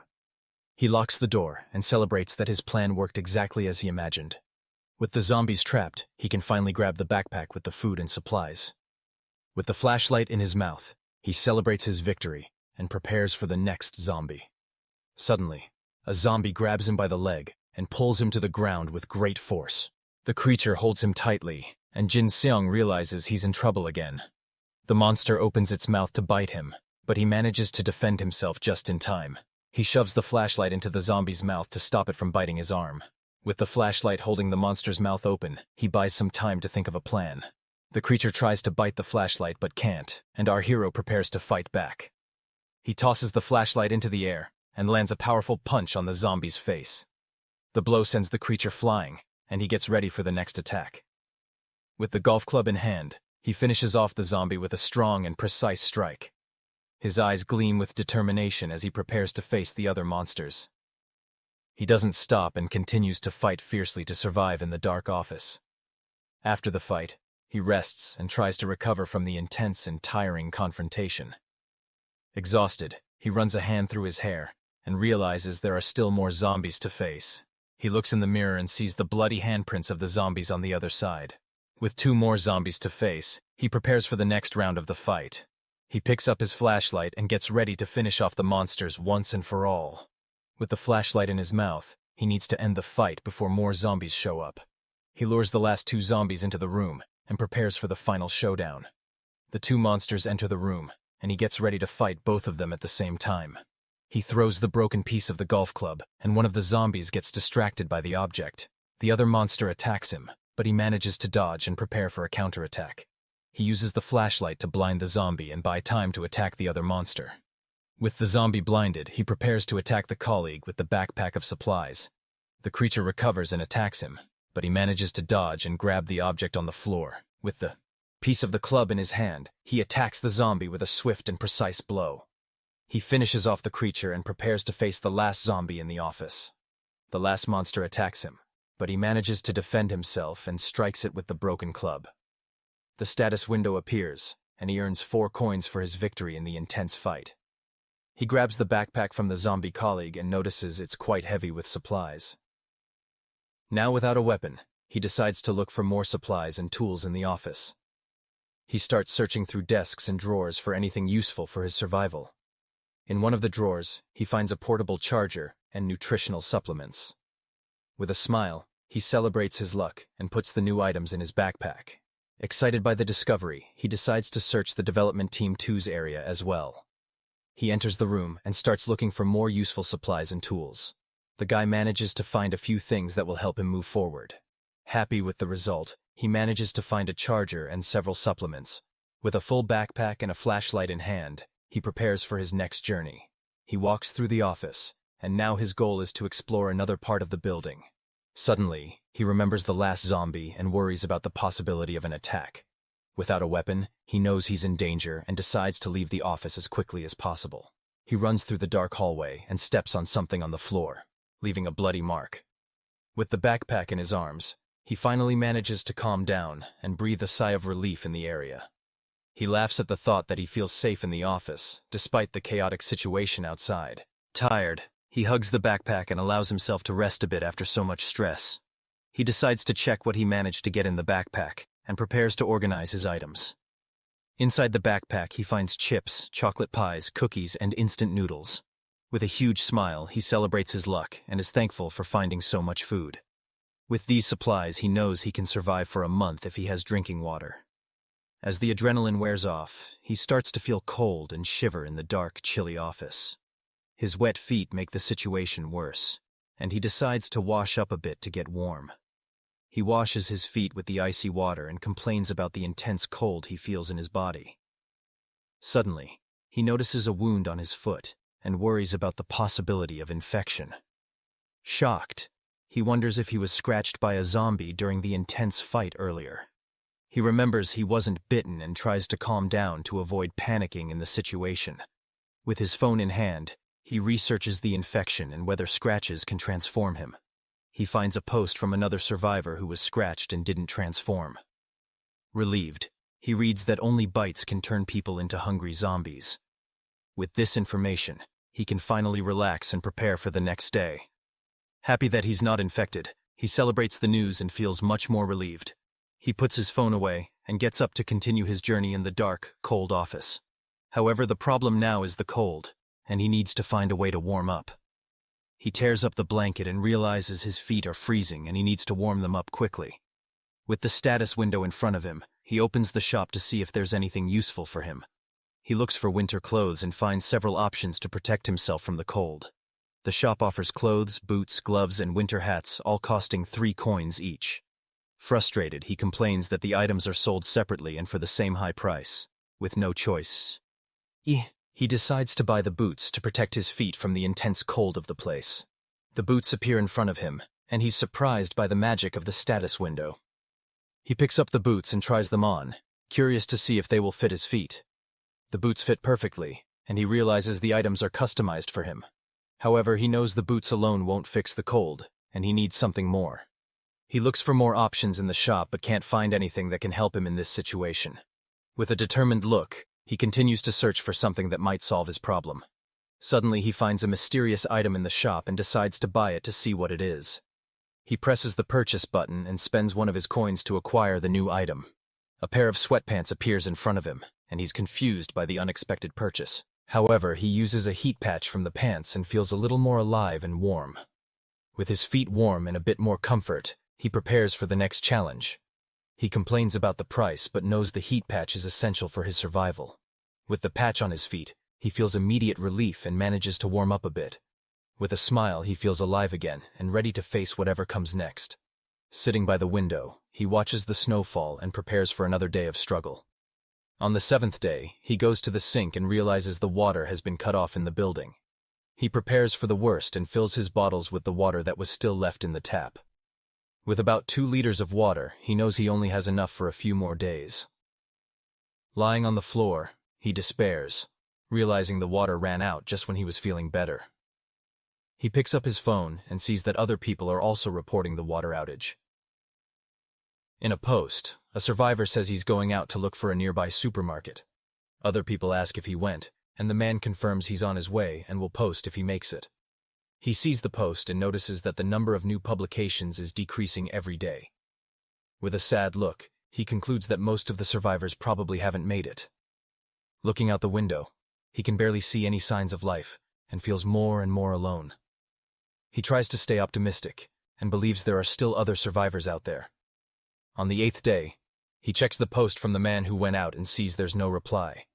He locks the door and celebrates that his plan worked exactly as he imagined. With the zombies trapped, he can finally grab the backpack with the food and supplies. With the flashlight in his mouth, he celebrates his victory and prepares for the next zombie. Suddenly, a zombie grabs him by the leg and pulls him to the ground with great force. The creature holds him tightly, and Jin-Seong realizes he's in trouble again. The monster opens its mouth to bite him, but he manages to defend himself just in time. He shoves the flashlight into the zombie's mouth to stop it from biting his arm. With the flashlight holding the monster's mouth open, he buys some time to think of a plan. The creature tries to bite the flashlight but can't, and our hero prepares to fight back. He tosses the flashlight into the air and lands a powerful punch on the zombie's face. The blow sends the creature flying, and he gets ready for the next attack. With the golf club in hand, he finishes off the zombie with a strong and precise strike. His eyes gleam with determination as he prepares to face the other monsters. He doesn't stop and continues to fight fiercely to survive in the dark office. After the fight, he rests and tries to recover from the intense and tiring confrontation. Exhausted, he runs a hand through his hair and realizes there are still more zombies to face. He looks in the mirror and sees the bloody handprints of the zombies on the other side. With 2 more zombies to face, he prepares for the next round of the fight. He picks up his flashlight and gets ready to finish off the monsters once and for all. With the flashlight in his mouth, he needs to end the fight before more zombies show up. He lures the last 2 zombies into the room and prepares for the final showdown. The 2 monsters enter the room, and he gets ready to fight both of them at the same time. He throws the broken piece of the golf club, and one of the zombies gets distracted by the object. The other monster attacks him, but he manages to dodge and prepare for a counterattack. He uses the flashlight to blind the zombie and buy time to attack the other monster. With the zombie blinded, he prepares to attack the colleague with the backpack of supplies. The creature recovers and attacks him, but he manages to dodge and grab the object on the floor. With the piece of the club in his hand, he attacks the zombie with a swift and precise blow. He finishes off the creature and prepares to face the last zombie in the office. The last monster attacks him, but he manages to defend himself and strikes it with the broken club. The status window appears, and he earns 4 coins for his victory in the intense fight. He grabs the backpack from the zombie colleague and notices it's quite heavy with supplies. Now without a weapon, he decides to look for more supplies and tools in the office. He starts searching through desks and drawers for anything useful for his survival. In one of the drawers, he finds a portable charger and nutritional supplements. With a smile, he celebrates his luck and puts the new items in his backpack. Excited by the discovery, he decides to search the Development Team 2's area as well. He enters the room and starts looking for more useful supplies and tools. The guy manages to find a few things that will help him move forward. Happy with the result, he manages to find a charger and several supplements. With a full backpack and a flashlight in hand, he prepares for his next journey. He walks through the office, and now his goal is to explore another part of the building. Suddenly, he remembers the last zombie and worries about the possibility of an attack. Without a weapon, he knows he's in danger and decides to leave the office as quickly as possible. He runs through the dark hallway and steps on something on the floor, leaving a bloody mark. With the backpack in his arms, he finally manages to calm down and breathe a sigh of relief in the area. He laughs at the thought that he feels safe in the office, despite the chaotic situation outside. Tired, he hugs the backpack and allows himself to rest a bit after so much stress. He decides to check what he managed to get in the backpack and prepares to organize his items. Inside the backpack, he finds chips, chocolate pies, cookies, and instant noodles. With a huge smile, he celebrates his luck and is thankful for finding so much food. With these supplies, he knows he can survive for a month if he has drinking water. As the adrenaline wears off, he starts to feel cold and shiver in the dark, chilly office. His wet feet make the situation worse, and he decides to wash up a bit to get warm. He washes his feet with the icy water and complains about the intense cold he feels in his body. Suddenly, he notices a wound on his foot and worries about the possibility of infection. Shocked, he wonders if he was scratched by a zombie during the intense fight earlier. He remembers he wasn't bitten and tries to calm down to avoid panicking in the situation. With his phone in hand, he researches the infection and whether scratches can transform him. He finds a post from another survivor who was scratched and didn't transform. Relieved, he reads that only bites can turn people into hungry zombies. With this information, he can finally relax and prepare for the next day. Happy that he's not infected, he celebrates the news and feels much more relieved. He puts his phone away and gets up to continue his journey in the dark, cold office. However, the problem now is the cold, and he needs to find a way to warm up. He tears up the blanket and realizes his feet are freezing and he needs to warm them up quickly. With the status window in front of him, he opens the shop to see if there's anything useful for him. He looks for winter clothes and finds several options to protect himself from the cold. The shop offers clothes, boots, gloves, and winter hats, all costing 3 coins each. Frustrated, he complains that the items are sold separately and for the same high price, with no choice. He decides to buy the boots to protect his feet from the intense cold of the place. The boots appear in front of him, and he's surprised by the magic of the status window. He picks up the boots and tries them on, curious to see if they will fit his feet. The boots fit perfectly, and he realizes the items are customized for him. However, he knows the boots alone won't fix the cold, and he needs something more. He looks for more options in the shop but can't find anything that can help him in this situation. With a determined look, he continues to search for something that might solve his problem. Suddenly, he finds a mysterious item in the shop and decides to buy it to see what it is. He presses the purchase button and spends one of his coins to acquire the new item. A pair of sweatpants appears in front of him, and he's confused by the unexpected purchase. However, he uses a heat patch from the pants and feels a little more alive and warm. With his feet warm and a bit more comfort, he prepares for the next challenge. He complains about the price but knows the heat patch is essential for his survival. With the patch on his feet, he feels immediate relief and manages to warm up a bit. With a smile, he feels alive again and ready to face whatever comes next. Sitting by the window, he watches the snow fall and prepares for another day of struggle. On the 7th day, he goes to the sink and realizes the water has been cut off in the building. He prepares for the worst and fills his bottles with the water that was still left in the tap. With about 2 liters of water, he knows he only has enough for a few more days. Lying on the floor, he despairs, realizing the water ran out just when he was feeling better. He picks up his phone and sees that other people are also reporting the water outage. In a post, a survivor says he's going out to look for a nearby supermarket. Other people ask if he went, and the man confirms he's on his way and will post if he makes it. He sees the post and notices that the number of new publications is decreasing every day. With a sad look, he concludes that most of the survivors probably haven't made it. Looking out the window, he can barely see any signs of life and feels more and more alone. He tries to stay optimistic and believes there are still other survivors out there. On the 8th day, he checks the post from the man who went out and sees there's no reply.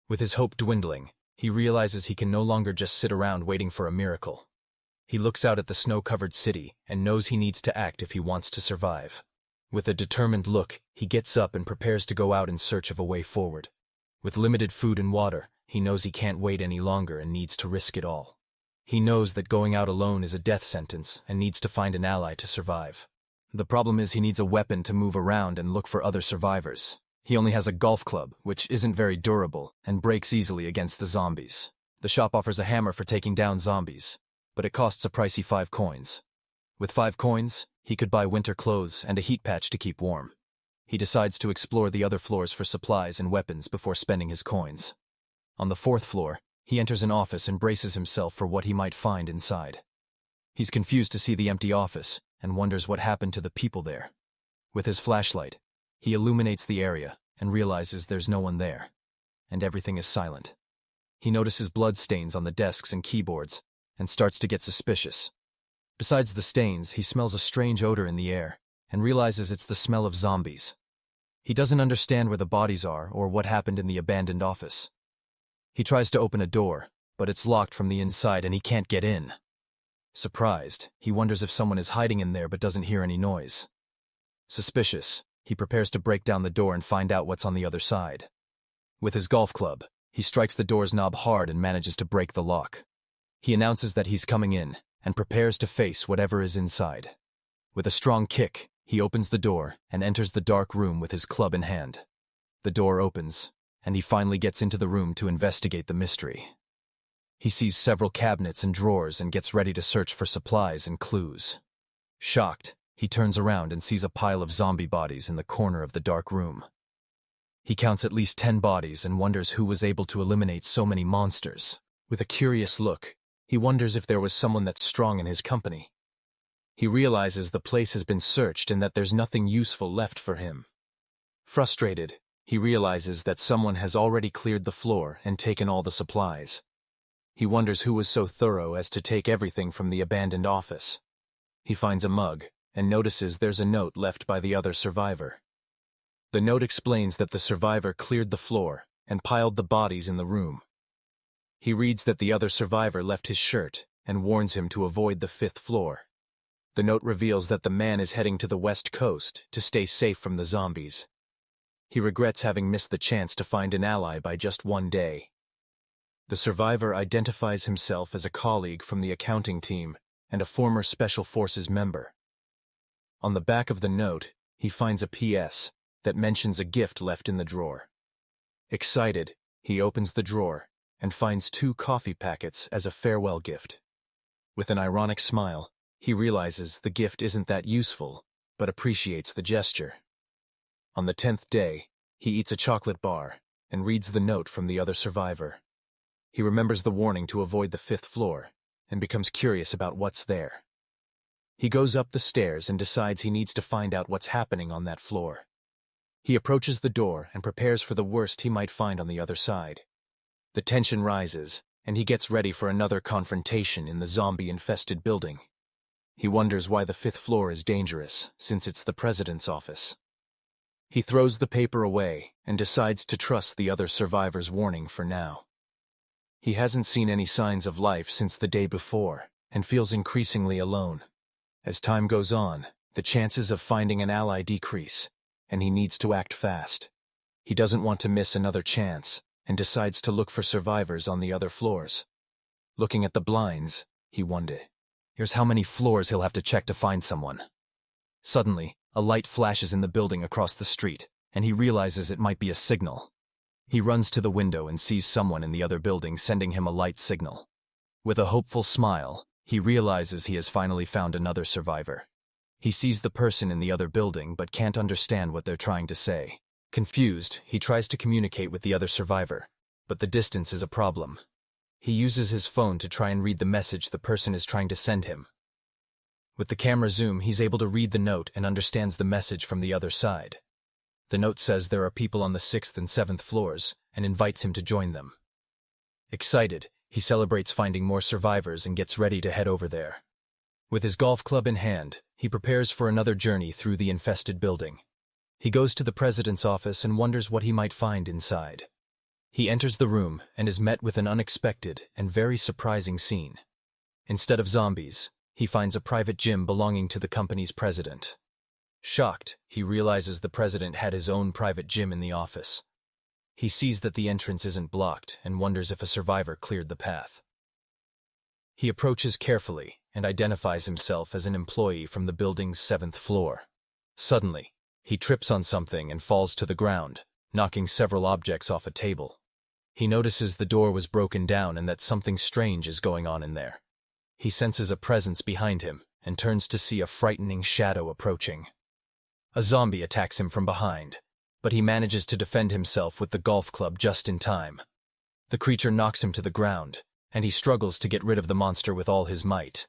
With his hope dwindling, he realizes he can no longer just sit around waiting for a miracle. He looks out at the snow-covered city and knows he needs to act if he wants to survive. With a determined look, he gets up and prepares to go out in search of a way forward. With limited food and water, he knows he can't wait any longer and needs to risk it all. He knows that going out alone is a death sentence and needs to find an ally to survive. The problem is he needs a weapon to move around and look for other survivors. He only has a golf club, which isn't very durable and breaks easily against the zombies. The shop offers a hammer for taking down zombies, but it costs a pricey 5 coins. With 5 coins, he could buy winter clothes and a heat patch to keep warm. He decides to explore the other floors for supplies and weapons before spending his coins. On the 4th floor, he enters an office and braces himself for what he might find inside. He's confused to see the empty office and wonders what happened to the people there. With his flashlight, he illuminates the area and realizes there's no one there, and everything is silent. He notices blood stains on the desks and keyboards and starts to get suspicious. Besides the stains, he smells a strange odor in the air and realizes it's the smell of zombies. He doesn't understand where the bodies are or what happened in the abandoned office. He tries to open a door, but it's locked from the inside and he can't get in. Surprised, he wonders if someone is hiding in there but doesn't hear any noise. Suspicious, he prepares to break down the door and find out what's on the other side. With his golf club, he strikes the door's knob hard and manages to break the lock. He announces that he's coming in and prepares to face whatever is inside. With a strong kick, he opens the door and enters the dark room with his club in hand. The door opens, and he finally gets into the room to investigate the mystery. He sees several cabinets and drawers and gets ready to search for supplies and clues. Shocked, he turns around and sees a pile of zombie bodies in the corner of the dark room. He counts at least 10 bodies and wonders who was able to eliminate so many monsters. With a curious look, he wonders if there was someone that's strong in his company. He realizes the place has been searched and that there's nothing useful left for him. Frustrated, he realizes that someone has already cleared the floor and taken all the supplies. He wonders who was so thorough as to take everything from the abandoned office. He finds a mug and notices there's a note left by the other survivor. The note explains that the survivor cleared the floor and piled the bodies in the room. He reads that the other survivor left his shirt and warns him to avoid the 5th floor. The note reveals that the man is heading to the west coast to stay safe from the zombies. He regrets having missed the chance to find an ally by just 1 day. The survivor identifies himself as a colleague from the accounting team and a former Special Forces member. On the back of the note, he finds a PS that mentions a gift left in the drawer. Excited, he opens the drawer and finds 2 coffee packets as a farewell gift. With an ironic smile, he realizes the gift isn't that useful, but appreciates the gesture. On the 10th day, he eats a chocolate bar and reads the note from the other survivor. He remembers the warning to avoid the 5th floor and becomes curious about what's there. He goes up the stairs and decides he needs to find out what's happening on that floor. He approaches the door and prepares for the worst he might find on the other side. The tension rises, and he gets ready for another confrontation in the zombie-infested building. He wonders why the 5th floor is dangerous, since it's the president's office. He throws the paper away and decides to trust the other survivor's warning for now. He hasn't seen any signs of life since the day before, and feels increasingly alone. As time goes on, the chances of finding an ally decrease, and he needs to act fast. He doesn't want to miss another chance, and decides to look for survivors on the other floors. Looking at the blinds, he wonders, here's how many floors he'll have to check to find someone. Suddenly, a light flashes in the building across the street, and he realizes it might be a signal. He runs to the window and sees someone in the other building sending him a light signal. With a hopeful smile, he realizes he has finally found another survivor. He sees the person in the other building but can't understand what they're trying to say. Confused, he tries to communicate with the other survivor, but the distance is a problem. He uses his phone to try and read the message the person is trying to send him. With the camera zoom, he's able to read the note and understands the message from the other side. The note says there are people on the 6th and 7th floors and invites him to join them. Excited, he celebrates finding more survivors and gets ready to head over there. With his golf club in hand, he prepares for another journey through the infested building. He goes to the president's office and wonders what he might find inside. He enters the room and is met with an unexpected and very surprising scene. Instead of zombies, he finds a private gym belonging to the company's president. Shocked, he realizes the president had his own private gym in the office. He sees that the entrance isn't blocked and wonders if a survivor cleared the path. He approaches carefully and identifies himself as an employee from the building's 7th floor. Suddenly, he trips on something and falls to the ground, knocking several objects off a table. He notices the door was broken down and that something strange is going on in there. He senses a presence behind him and turns to see a frightening shadow approaching. A zombie attacks him from behind, but he manages to defend himself with the golf club just in time. The creature knocks him to the ground, and he struggles to get rid of the monster with all his might.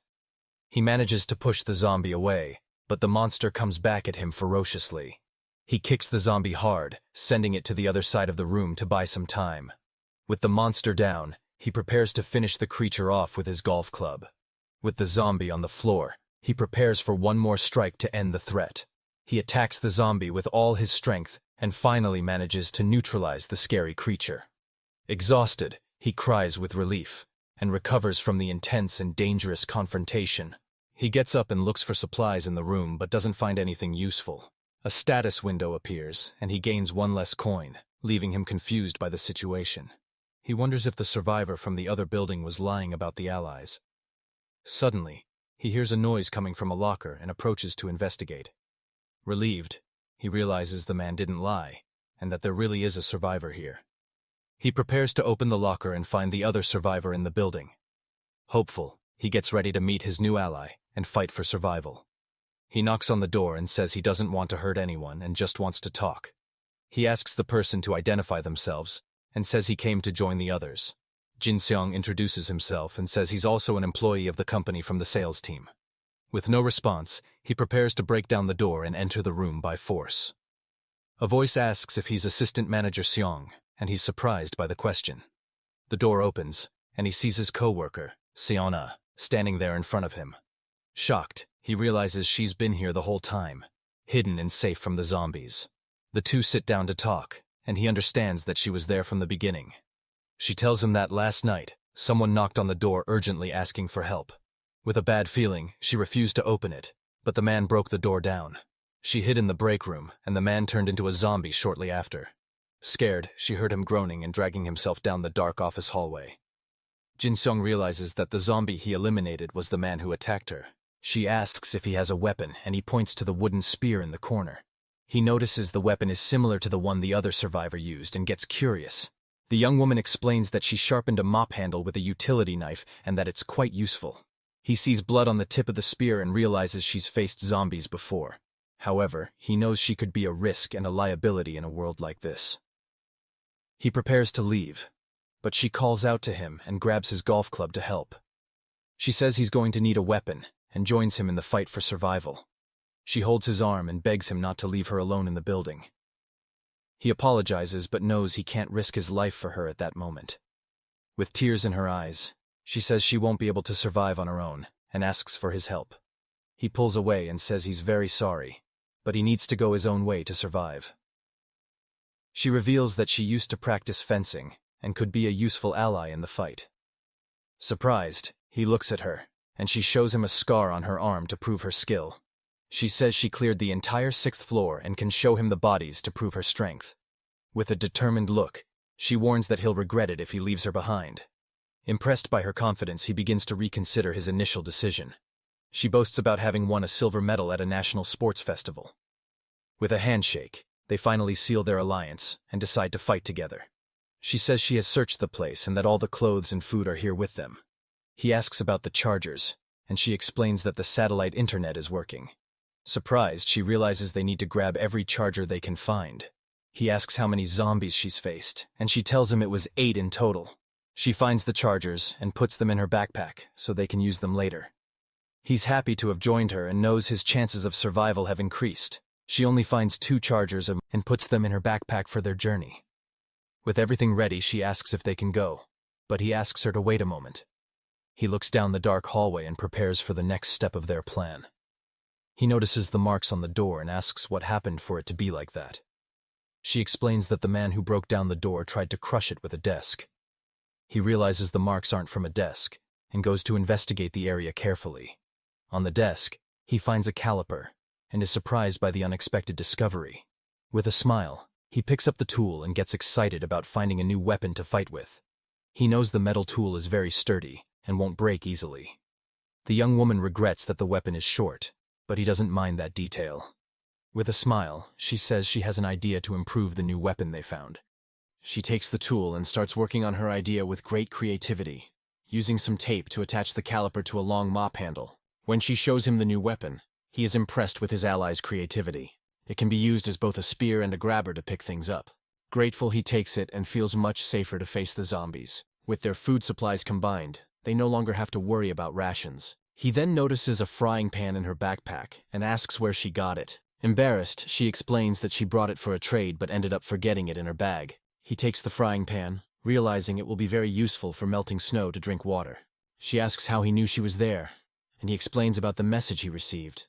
He manages to push the zombie away, but the monster comes back at him ferociously. He kicks the zombie hard, sending it to the other side of the room to buy some time. With the monster down, he prepares to finish the creature off with his golf club. With the zombie on the floor, he prepares for one more strike to end the threat. He attacks the zombie with all his strength and finally manages to neutralize the scary creature. Exhausted, he cries with relief and recovers from the intense and dangerous confrontation. He gets up and looks for supplies in the room but doesn't find anything useful. A status window appears and he gains one less coin, leaving him confused by the situation. He wonders if the survivor from the other building was lying about the allies. Suddenly, he hears a noise coming from a locker and approaches to investigate. Relieved, he realizes the man didn't lie, and that there really is a survivor here. He prepares to open the locker and find the other survivor in the building. Hopeful, he gets ready to meet his new ally and fight for survival. He knocks on the door and says he doesn't want to hurt anyone and just wants to talk. He asks the person to identify themselves and says he came to join the others. Jin-Seong introduces himself and says he's also an employee of the company from the sales team. With no response, he prepares to break down the door and enter the room by force. A voice asks if he's Assistant Manager Seong, and he's surprised by the question. The door opens, and he sees his co-worker, Seona, standing there in front of him. Shocked, he realizes she's been here the whole time, hidden and safe from the zombies. The two sit down to talk, and he understands that she was there from the beginning. She tells him that last night, someone knocked on the door urgently asking for help. With a bad feeling, she refused to open it, but the man broke the door down. She hid in the break room, and the man turned into a zombie shortly after. Scared, she heard him groaning and dragging himself down the dark office hallway. Jin-Seong realizes that the zombie he eliminated was the man who attacked her. She asks if he has a weapon, and he points to the wooden spear in the corner. He notices the weapon is similar to the one the other survivor used and gets curious. The young woman explains that she sharpened a mop handle with a utility knife and that it's quite useful. He sees blood on the tip of the spear and realizes she's faced zombies before. However, he knows she could be a risk and a liability in a world like this. He prepares to leave, but she calls out to him and grabs his golf club to help. She says he's going to need a weapon and joins him in the fight for survival. She holds his arm and begs him not to leave her alone in the building. He apologizes but knows he can't risk his life for her at that moment. With tears in her eyes, she says she won't be able to survive on her own and asks for his help. He pulls away and says he's very sorry, but he needs to go his own way to survive. She reveals that she used to practice fencing and could be a useful ally in the fight. Surprised, he looks at her, and she shows him a scar on her arm to prove her skill. She says she cleared the entire 6th floor and can show him the bodies to prove her strength. With a determined look, she warns that he'll regret it if he leaves her behind. Impressed by her confidence, he begins to reconsider his initial decision. She boasts about having won a silver medal at a national sports festival. With a handshake, they finally seal their alliance and decide to fight together. She says she has searched the place and that all the clothes and food are here with them. He asks about the chargers, and she explains that the satellite internet is working. Surprised, she realizes they need to grab every charger they can find. He asks how many zombies she's faced, and she tells him it was 8 in total. She finds the chargers and puts them in her backpack so they can use them later. He's happy to have joined her and knows his chances of survival have increased. She only finds 2 chargers and puts them in her backpack for their journey. With everything ready, she asks if they can go, but he asks her to wait a moment. He looks down the dark hallway and prepares for the next step of their plan. He notices the marks on the door and asks what happened for it to be like that. She explains that the man who broke down the door tried to crush it with a desk. He realizes the marks aren't from a desk and goes to investigate the area carefully. On the desk, he finds a caliper and is surprised by the unexpected discovery. With a smile, he picks up the tool and gets excited about finding a new weapon to fight with. He knows the metal tool is very sturdy and won't break easily. The young woman regrets that the weapon is short, but he doesn't mind that detail. With a smile, she says she has an idea to improve the new weapon they found. She takes the tool and starts working on her idea with great creativity, using some tape to attach the caliper to a long mop handle. When she shows him the new weapon, he is impressed with his ally's creativity. It can be used as both a spear and a grabber to pick things up. Grateful, he takes it and feels much safer to face the zombies. With their food supplies combined, they no longer have to worry about rations. He then notices a frying pan in her backpack and asks where she got it. Embarrassed, she explains that she brought it for a trade but ended up forgetting it in her bag. He takes the frying pan, realizing it will be very useful for melting snow to drink water. She asks how he knew she was there, and he explains about the message he received,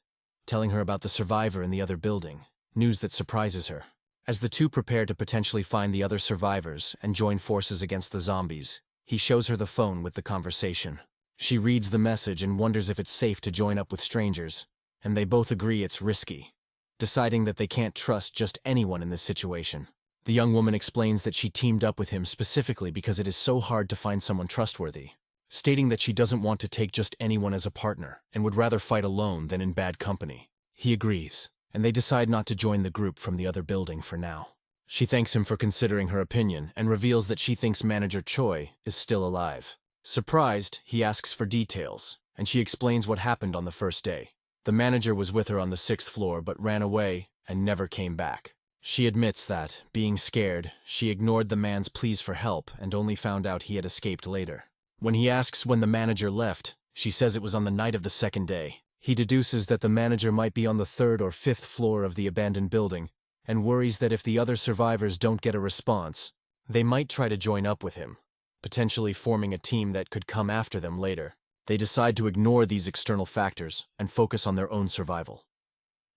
telling her about the survivor in the other building, news that surprises her. As the two prepare to potentially find the other survivors and join forces against the zombies, he shows her the phone with the conversation. She reads the message and wonders if it's safe to join up with strangers, and they both agree it's risky, deciding that they can't trust just anyone in this situation. The young woman explains that she teamed up with him specifically because it is so hard to find someone trustworthy, stating that she doesn't want to take just anyone as a partner and would rather fight alone than in bad company. He agrees, and they decide not to join the group from the other building for now. She thanks him for considering her opinion and reveals that she thinks Manager Choi is still alive. Surprised, he asks for details, and she explains what happened on the first day. The manager was with her on the 6th floor but ran away and never came back. She admits that, being scared, she ignored the man's pleas for help and only found out he had escaped later. When he asks when the manager left, she says it was on the night of the 2nd day. He deduces that the manager might be on the 3rd or 5th floor of the abandoned building, and worries that if the other survivors don't get a response, they might try to join up with him, potentially forming a team that could come after them later. They decide to ignore these external factors and focus on their own survival.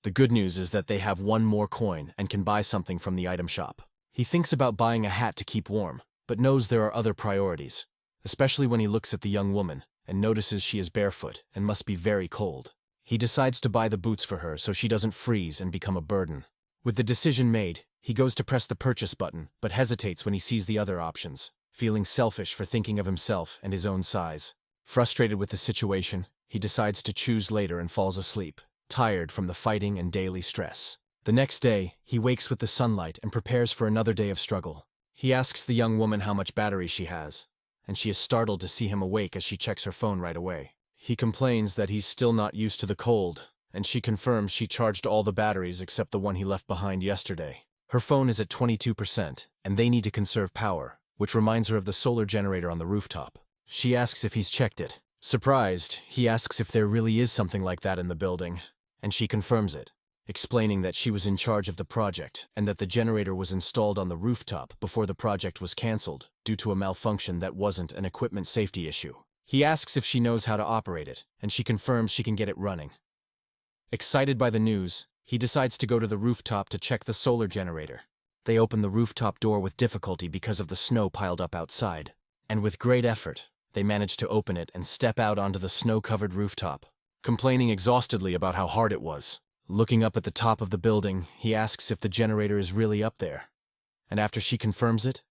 The good news is that they have one more coin and can buy something from the item shop. He thinks about buying a hat to keep warm, but knows there are other priorities, especially when he looks at the young woman and notices she is barefoot and must be very cold. He decides to buy the boots for her so she doesn't freeze and become a burden. With the decision made, he goes to press the purchase button, but hesitates when he sees the other options, feeling selfish for thinking of himself and his own size. Frustrated with the situation, he decides to choose later and falls asleep, tired from the fighting and daily stress. The next day, he wakes with the sunlight and prepares for another day of struggle. He asks the young woman how much battery she has, and she is startled to see him awake as she checks her phone right away. He complains that he's still not used to the cold, and she confirms she charged all the batteries except the one he left behind yesterday. Her phone is at 22%, and they need to conserve power, which reminds her of the solar generator on the rooftop. She asks if he's checked it. Surprised, he asks if there really is something like that in the building, and she confirms it, explaining that she was in charge of the project and that the generator was installed on the rooftop before the project was cancelled due to a malfunction that wasn't an equipment safety issue. He asks if she knows how to operate it, and she confirms she can get it running. Excited by the news, he decides to go to the rooftop to check the solar generator. They open the rooftop door with difficulty because of the snow piled up outside, and with great effort, they manage to open it and step out onto the snow-covered rooftop, complaining exhaustedly about how hard it was. Looking up at the top of the building, he asks if the generator is really up there, and after she confirms it,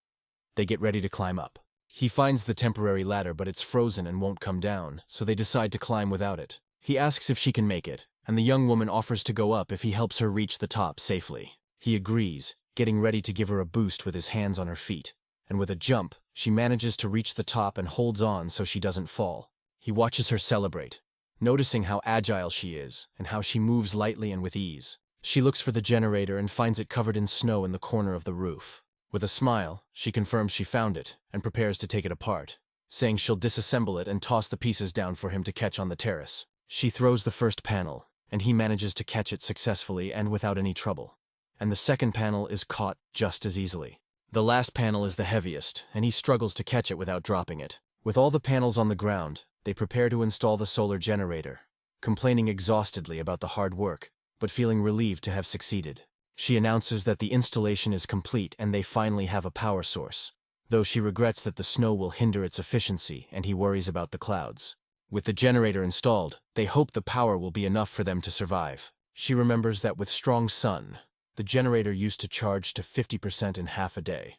they get ready to climb up. He finds the temporary ladder, but it's frozen and won't come down, so they decide to climb without it. He asks if she can make it, and the young woman offers to go up if he helps her reach the top safely. He agrees, getting ready to give her a boost with his hands on her feet. And with a jump, she manages to reach the top and holds on so she doesn't fall. He watches her celebrate, noticing how agile she is and how she moves lightly and with ease. She looks for the generator and finds it covered in snow in the corner of the roof. With a smile, she confirms she found it and prepares to take it apart, saying she'll disassemble it and toss the pieces down for him to catch on the terrace. She throws the first panel, and he manages to catch it successfully and without any trouble. And the second panel is caught just as easily. The last panel is the heaviest, and he struggles to catch it without dropping it. With all the panels on the ground, they prepare to install the solar generator, complaining exhaustedly about the hard work, but feeling relieved to have succeeded. She announces that the installation is complete and they finally have a power source, though she regrets that the snow will hinder its efficiency and he worries about the clouds. With the generator installed, they hope the power will be enough for them to survive. She remembers that with strong sun, the generator used to charge to 50% in half a day,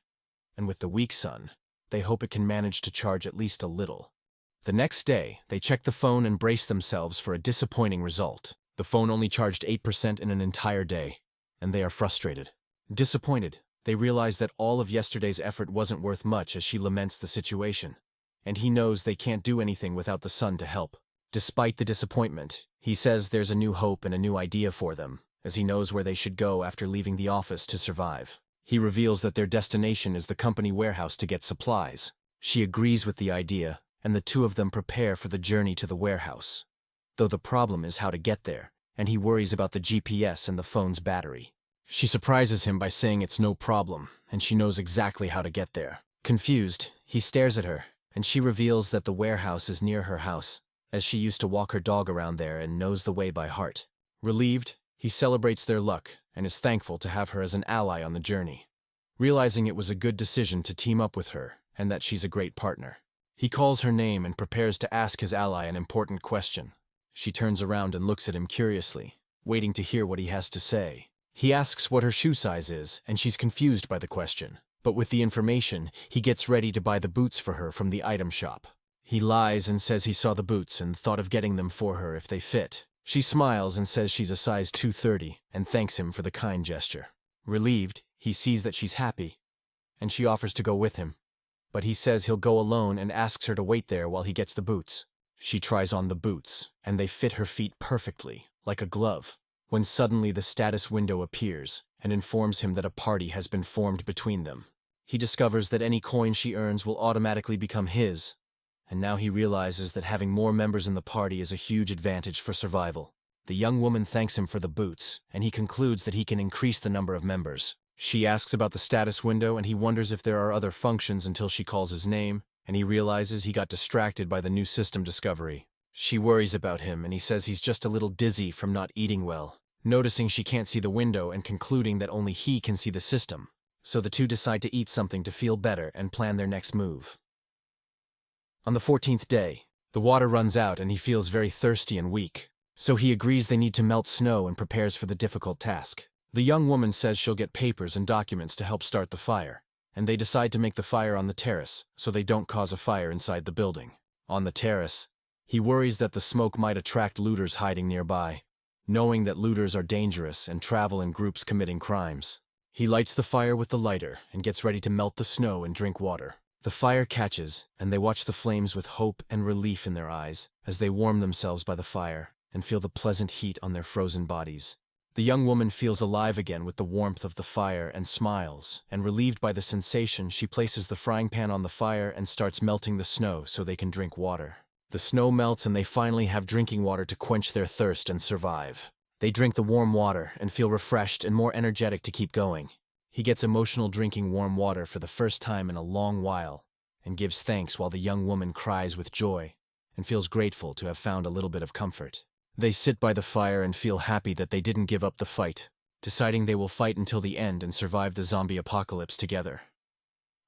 and with the weak sun, they hope it can manage to charge at least a little. The next day, they check the phone and brace themselves for a disappointing result. The phone only charged 8% in an entire day, and they are frustrated. Disappointed, they realize that all of yesterday's effort wasn't worth much as she laments the situation, and he knows they can't do anything without the sun to help. Despite the disappointment, he says there's a new hope and a new idea for them, as he knows where they should go after leaving the office to survive. He reveals that their destination is the company warehouse to get supplies. She agrees with the idea, and the two of them prepare for the journey to the warehouse. Though the problem is how to get there, and he worries about the GPS and the phone's battery. She surprises him by saying it's no problem, and she knows exactly how to get there. Confused, he stares at her, and she reveals that the warehouse is near her house, as she used to walk her dog around there and knows the way by heart. Relieved, he celebrates their luck and is thankful to have her as an ally on the journey, realizing it was a good decision to team up with her and that she's a great partner. He calls her name and prepares to ask his ally an important question. She turns around and looks at him curiously, waiting to hear what he has to say. He asks what her shoe size is, and she's confused by the question. But with the information, he gets ready to buy the boots for her from the item shop. He lies and says he saw the boots and thought of getting them for her if they fit. She smiles and says she's a size 230 and thanks him for the kind gesture. Relieved, he sees that she's happy, and she offers to go with him. But he says he'll go alone and asks her to wait there while he gets the boots. She tries on the boots, and they fit her feet perfectly, like a glove, when suddenly the status window appears and informs him that a party has been formed between them. He discovers that any coin she earns will automatically become his, and now he realizes that having more members in the party is a huge advantage for survival. The young woman thanks him for the boots, and he concludes that he can increase the number of members. She asks about the status window, and he wonders if there are other functions until she calls his name, and he realizes he got distracted by the new system discovery. She worries about him, and he says he's just a little dizzy from not eating well, noticing she can't see the window and concluding that only he can see the system. So the two decide to eat something to feel better and plan their next move. On the 14th day, the water runs out and he feels very thirsty and weak. So he agrees they need to melt snow and prepares for the difficult task. The young woman says she'll get papers and documents to help start the fire, and they decide to make the fire on the terrace so they don't cause a fire inside the building. On the terrace, he worries that the smoke might attract looters hiding nearby, knowing that looters are dangerous and travel in groups committing crimes. He lights the fire with the lighter and gets ready to melt the snow and drink water. The fire catches, and they watch the flames with hope and relief in their eyes as they warm themselves by the fire and feel the pleasant heat on their frozen bodies. The young woman feels alive again with the warmth of the fire and smiles, and relieved by the sensation, she places the frying pan on the fire and starts melting the snow so they can drink water. The snow melts and they finally have drinking water to quench their thirst and survive. They drink the warm water and feel refreshed and more energetic to keep going. He gets emotional drinking warm water for the first time in a long while and gives thanks while the young woman cries with joy and feels grateful to have found a little bit of comfort. They sit by the fire and feel happy that they didn't give up the fight, deciding they will fight until the end and survive the zombie apocalypse together.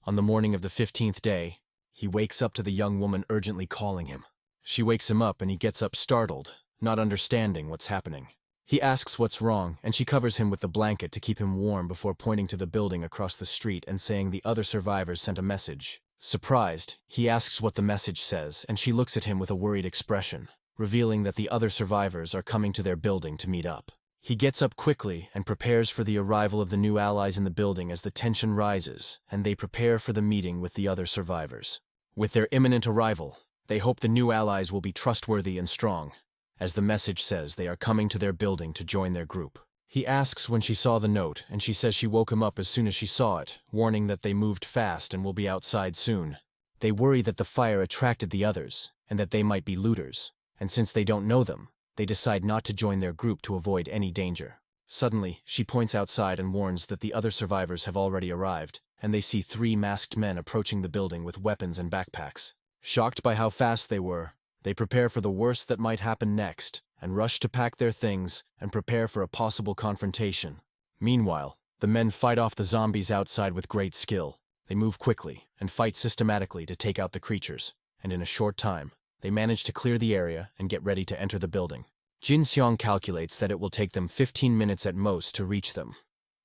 On the morning of the 15th day, he wakes up to the young woman urgently calling him. She wakes him up and he gets up startled, not understanding what's happening. He asks what's wrong, and she covers him with the blanket to keep him warm before pointing to the building across the street and saying the other survivors sent a message. Surprised, he asks what the message says, and she looks at him with a worried expression. revealing that the other survivors are coming to their building to meet up. He gets up quickly and prepares for the arrival of the new allies in the building as the tension rises, and they prepare for the meeting with the other survivors. With their imminent arrival, they hope the new allies will be trustworthy and strong. As the message says, they are coming to their building to join their group. He asks when she saw the note, and she says she woke him up as soon as she saw it, warning that they moved fast and will be outside soon. They worry that the fire attracted the others, and that they might be looters, and since they don't know them, they decide not to join their group to avoid any danger. Suddenly, she points outside and warns that the other survivors have already arrived, and they see 3 masked men approaching the building with weapons and backpacks. Shocked by how fast they were, they prepare for the worst that might happen next, and rush to pack their things and prepare for a possible confrontation. Meanwhile, the men fight off the zombies outside with great skill. They move quickly and fight systematically to take out the creatures, and in a short time, they manage to clear the area and get ready to enter the building. Jin-Seong calculates that it will take them 15 minutes at most to reach them.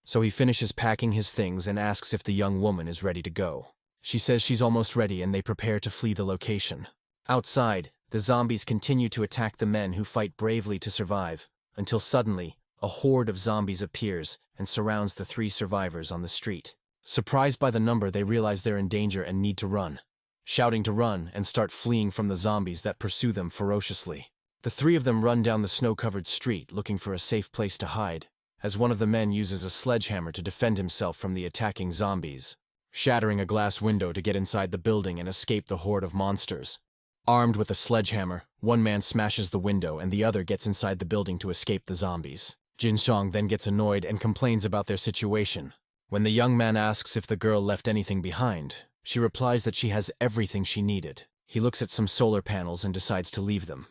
So he finishes packing his things and asks if the young woman is ready to go. She says she's almost ready and they prepare to flee the location. Outside, the zombies continue to attack the men who fight bravely to survive, until suddenly, a horde of zombies appears and surrounds the 3 survivors on the street. Surprised by the number, they realize they're in danger and need to run. Shouting to run and start fleeing from the zombies that pursue them ferociously. The 3 of them run down the snow-covered street looking for a safe place to hide, as one of the men uses a sledgehammer to defend himself from the attacking zombies, shattering a glass window to get inside the building and escape the horde of monsters. Armed with a sledgehammer, one man smashes the window and the other gets inside the building to escape the zombies. Jin-Seong then gets annoyed and complains about their situation. When the young man asks if the girl left anything behind, she replies that she has everything she needed. He looks at some solar panels and decides to leave them.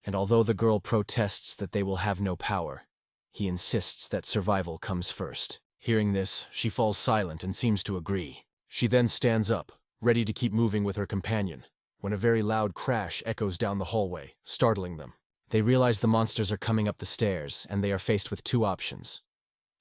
And although the girl protests that they will have no power, he insists that survival comes first. Hearing this, she falls silent and seems to agree. She then stands up, ready to keep moving with her companion, when a very loud crash echoes down the hallway, startling them. They realize the monsters are coming up the stairs, and they are faced with 2 options.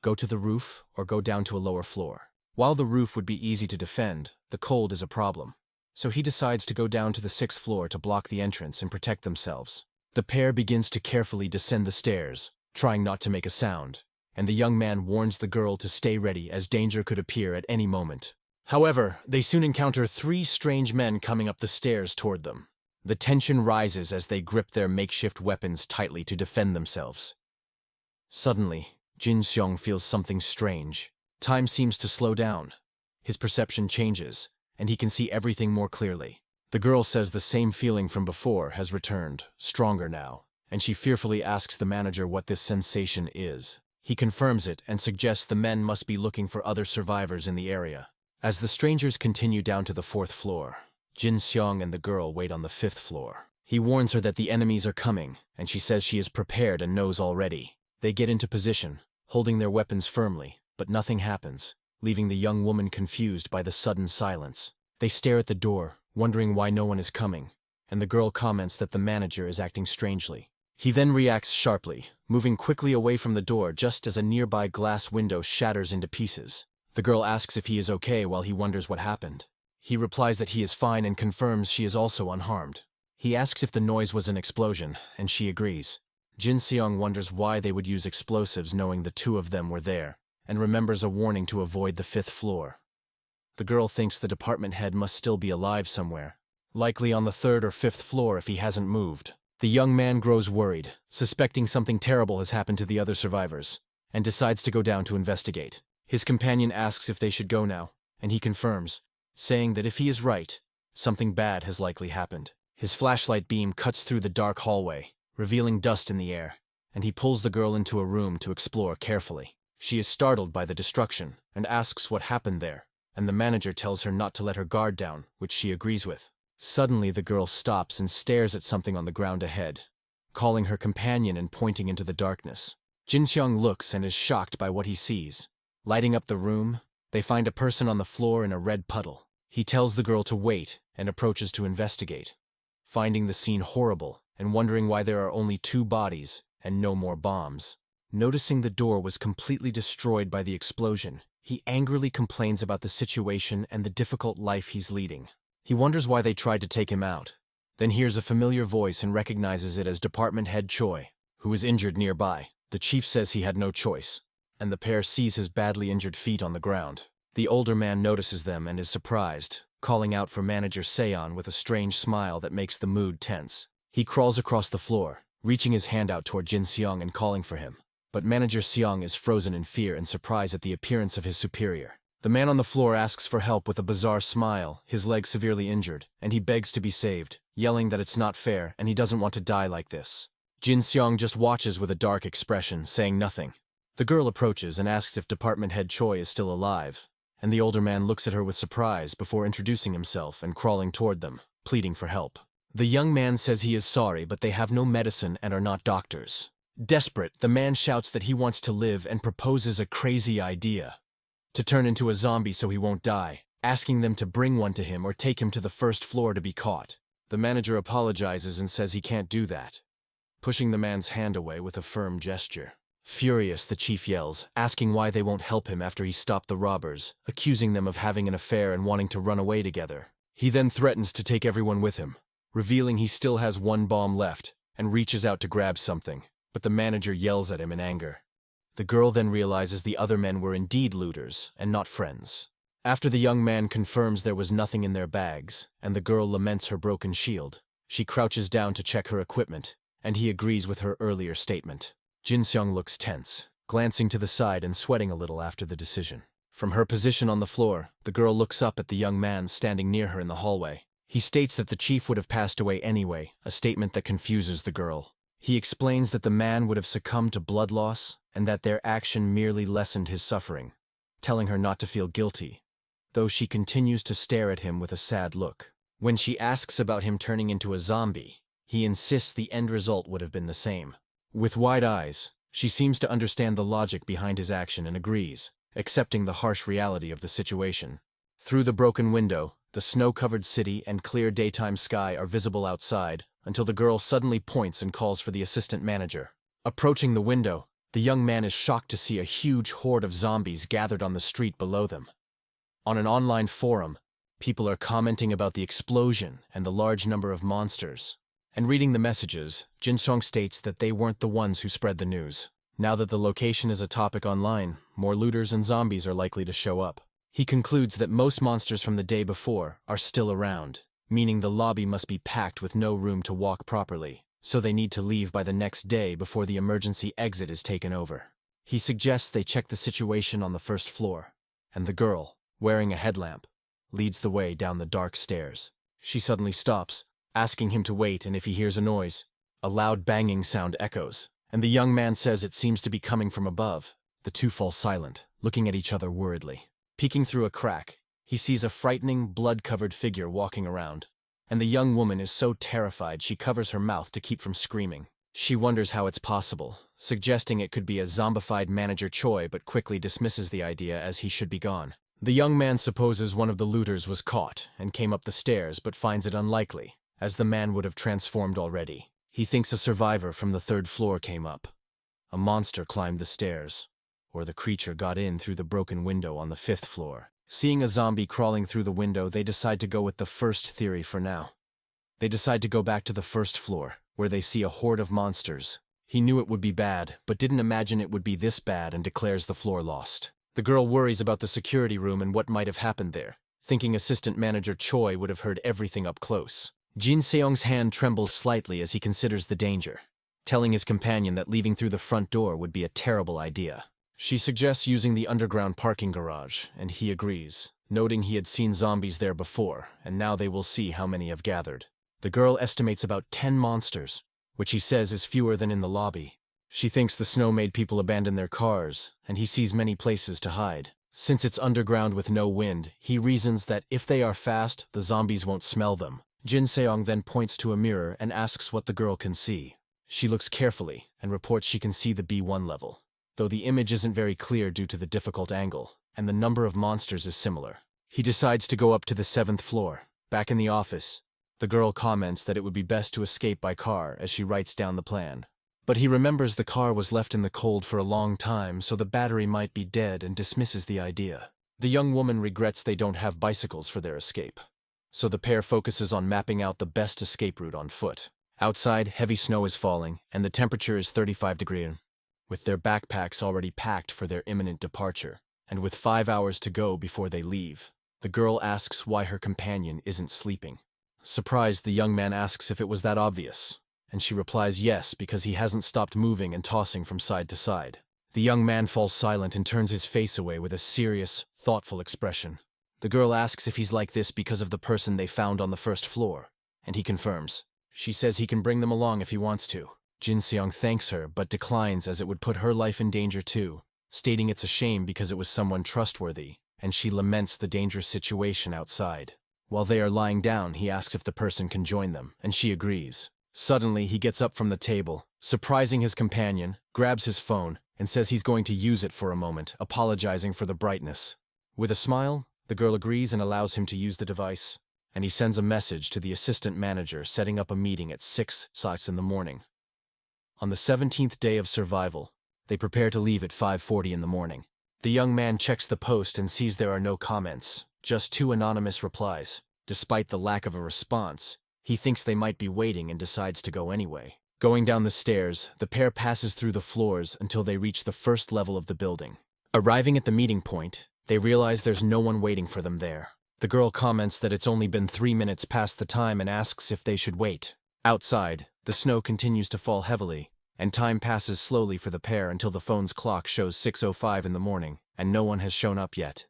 Go to the roof or go down to a lower floor. While the roof would be easy to defend, the cold is a problem. So he decides to go down to the 6th floor to block the entrance and protect themselves. The pair begins to carefully descend the stairs, trying not to make a sound, and the young man warns the girl to stay ready as danger could appear at any moment. However, they soon encounter 3 strange men coming up the stairs toward them. The tension rises as they grip their makeshift weapons tightly to defend themselves. Suddenly, Jin-Seong feels something strange. Time seems to slow down. His perception changes, and he can see everything more clearly. The girl says the same feeling from before has returned, stronger now, and she fearfully asks the manager what this sensation is. He confirms it and suggests the men must be looking for other survivors in the area. As the strangers continue down to the 4th floor, Jin-Seong and the girl wait on the 5th floor. He warns her that the enemies are coming, and she says she is prepared and knows already. They get into position, holding their weapons firmly, but nothing happens, leaving the young woman confused by the sudden silence. They stare at the door, wondering why no one is coming, and the girl comments that the manager is acting strangely. He then reacts sharply, moving quickly away from the door just as a nearby glass window shatters into pieces. The girl asks if he is okay while he wonders what happened. He replies that he is fine and confirms she is also unharmed. He asks if the noise was an explosion, and she agrees. Jin-Seong wonders why they would use explosives knowing the 2 of them were there, and remembers a warning to avoid the 5th floor. The girl thinks the department head must still be alive somewhere, likely on the 3rd or 5th floor if he hasn't moved. The young man grows worried, suspecting something terrible has happened to the other survivors, and decides to go down to investigate. His companion asks if they should go now, and he confirms, saying that if he is right, something bad has likely happened. His flashlight beam cuts through the dark hallway, revealing dust in the air, and he pulls the girl into a room to explore carefully. She is startled by the destruction and asks what happened there, and the manager tells her not to let her guard down, which she agrees with. Suddenly the girl stops and stares at something on the ground ahead, calling her companion and pointing into the darkness. Jin-Seong looks and is shocked by what he sees. Lighting up the room, they find a person on the floor in a red puddle. He tells the girl to wait and approaches to investigate. Finding the scene horrible and wondering why there are only 2 bodies and no more bombs. Noticing the door was completely destroyed by the explosion, he angrily complains about the situation and the difficult life he's leading. He wonders why they tried to take him out, then hears a familiar voice and recognizes it as Department Head Choi, who is injured nearby. The chief says he had no choice, and the pair sees his badly injured feet on the ground. The older man notices them and is surprised, calling out for Manager Seon with a strange smile that makes the mood tense. He crawls across the floor, reaching his hand out toward Jin-Seong and calling for him. But Manager Seong is frozen in fear and surprise at the appearance of his superior. The man on the floor asks for help with a bizarre smile, his leg severely injured, and he begs to be saved, yelling that it's not fair and he doesn't want to die like this. Jin-Seong just watches with a dark expression, saying nothing. The girl approaches and asks if Department Head Choi is still alive, and the older man looks at her with surprise before introducing himself and crawling toward them, pleading for help. The young man says he is sorry, but they have no medicine and are not doctors. Desperate, the man shouts that he wants to live and proposes a crazy idea: to turn into a zombie so he won't die, asking them to bring one to him or take him to the first floor to be caught. The manager apologizes and says he can't do that, pushing the man's hand away with a firm gesture. Furious, the chief yells, asking why they won't help him after he stopped the robbers, accusing them of having an affair and wanting to run away together. He then threatens to take everyone with him, revealing he still has one bomb left, and reaches out to grab something, but the manager yells at him in anger. The girl then realizes the other men were indeed looters and not friends. After the young man confirms there was nothing in their bags, and the girl laments her broken shield, she crouches down to check her equipment, and he agrees with her earlier statement. Jin-Seong looks tense, glancing to the side and sweating a little after the decision. From her position on the floor, the girl looks up at the young man standing near her in the hallway. He states that the chief would have passed away anyway, a statement that confuses the girl. He explains that the man would have succumbed to blood loss and that their action merely lessened his suffering, telling her not to feel guilty, though she continues to stare at him with a sad look. When she asks about him turning into a zombie, he insists the end result would have been the same. With wide eyes, she seems to understand the logic behind his action and agrees, accepting the harsh reality of the situation. Through the broken window, the snow-covered city and clear daytime sky are visible outside, until the girl suddenly points and calls for the assistant manager. Approaching the window, the young man is shocked to see a huge horde of zombies gathered on the street below them. On an online forum, people are commenting about the explosion and the large number of monsters. And reading the messages, Jin-Seong states that they weren't the ones who spread the news. Now that the location is a topic online, more looters and zombies are likely to show up. He concludes that most monsters from the day before are still around, meaning the lobby must be packed with no room to walk properly, so they need to leave by the next day before the emergency exit is taken over. He suggests they check the situation on the first floor, and the girl, wearing a headlamp, leads the way down the dark stairs. She suddenly stops, asking him to wait, and if he hears a noise, a loud banging sound echoes, and the young man says it seems to be coming from above. The two fall silent, looking at each other worriedly. Peeking through a crack, he sees a frightening, blood-covered figure walking around, and the young woman is so terrified she covers her mouth to keep from screaming. She wonders how it's possible, suggesting it could be a zombified Manager Choi, but quickly dismisses the idea as he should be gone. The young man supposes one of the looters was caught and came up the stairs, but finds it unlikely, as the man would have transformed already. He thinks a survivor from the third floor came up. A monster climbed the stairs, or the creature got in through the broken window on the fifth floor. Seeing a zombie crawling through the window, they decide to go with the first theory for now. They decide to go back to the first floor, where they see a horde of monsters. He knew it would be bad, but didn't imagine it would be this bad, and declares the floor lost. The girl worries about the security room and what might have happened there, thinking Assistant Manager Choi would have heard everything up close. Jin-Seong's hand trembles slightly as he considers the danger, telling his companion that leaving through the front door would be a terrible idea. She suggests using the underground parking garage, and he agrees, noting he had seen zombies there before, and now they will see how many have gathered. The girl estimates about 10 monsters, which he says is fewer than in the lobby. She thinks the snow made people abandon their cars, and he sees many places to hide. Since it's underground with no wind, he reasons that if they are fast, the zombies won't smell them. Jin-Seong then points to a mirror and asks what the girl can see. She looks carefully and reports she can see the B1 level, though the image isn't very clear due to the difficult angle, and the number of monsters is similar. He decides to go up to the 7th floor. Back in the office, the girl comments that it would be best to escape by car as she writes down the plan. But he remembers the car was left in the cold for a long time, so the battery might be dead, and dismisses the idea. The young woman regrets they don't have bicycles for their escape, so the pair focuses on mapping out the best escape route on foot. Outside, heavy snow is falling, and the temperature is 35 degrees. With their backpacks already packed for their imminent departure, and with 5 hours to go before they leave, the girl asks why her companion isn't sleeping. Surprised, the young man asks if it was that obvious, and she replies yes, because he hasn't stopped moving and tossing from side to side. The young man falls silent and turns his face away with a serious, thoughtful expression. The girl asks if he's like this because of the person they found on the first floor, and he confirms. She says he can bring them along if he wants to. Jin-Seong thanks her but declines as it would put her life in danger too, stating it's a shame because it was someone trustworthy, and she laments the dangerous situation outside. While they are lying down, he asks if the person can join them, and she agrees. Suddenly, he gets up from the table, surprising his companion, grabs his phone, and says he's going to use it for a moment, apologizing for the brightness. With a smile, the girl agrees and allows him to use the device, and he sends a message to the assistant manager setting up a meeting at 6 in the morning. On the 17th day of survival, they prepare to leave at 5:40 in the morning. The young man checks the post and sees there are no comments, just 2 anonymous replies. Despite the lack of a response, he thinks they might be waiting and decides to go anyway. Going down the stairs, the pair passes through the floors until they reach the first level of the building. Arriving at the meeting point, they realize there's no one waiting for them there. The girl comments that it's only been 3 minutes past the time and asks if they should wait. Outside, the snow continues to fall heavily, and time passes slowly for the pair until the phone's clock shows 6:05 in the morning, and no one has shown up yet.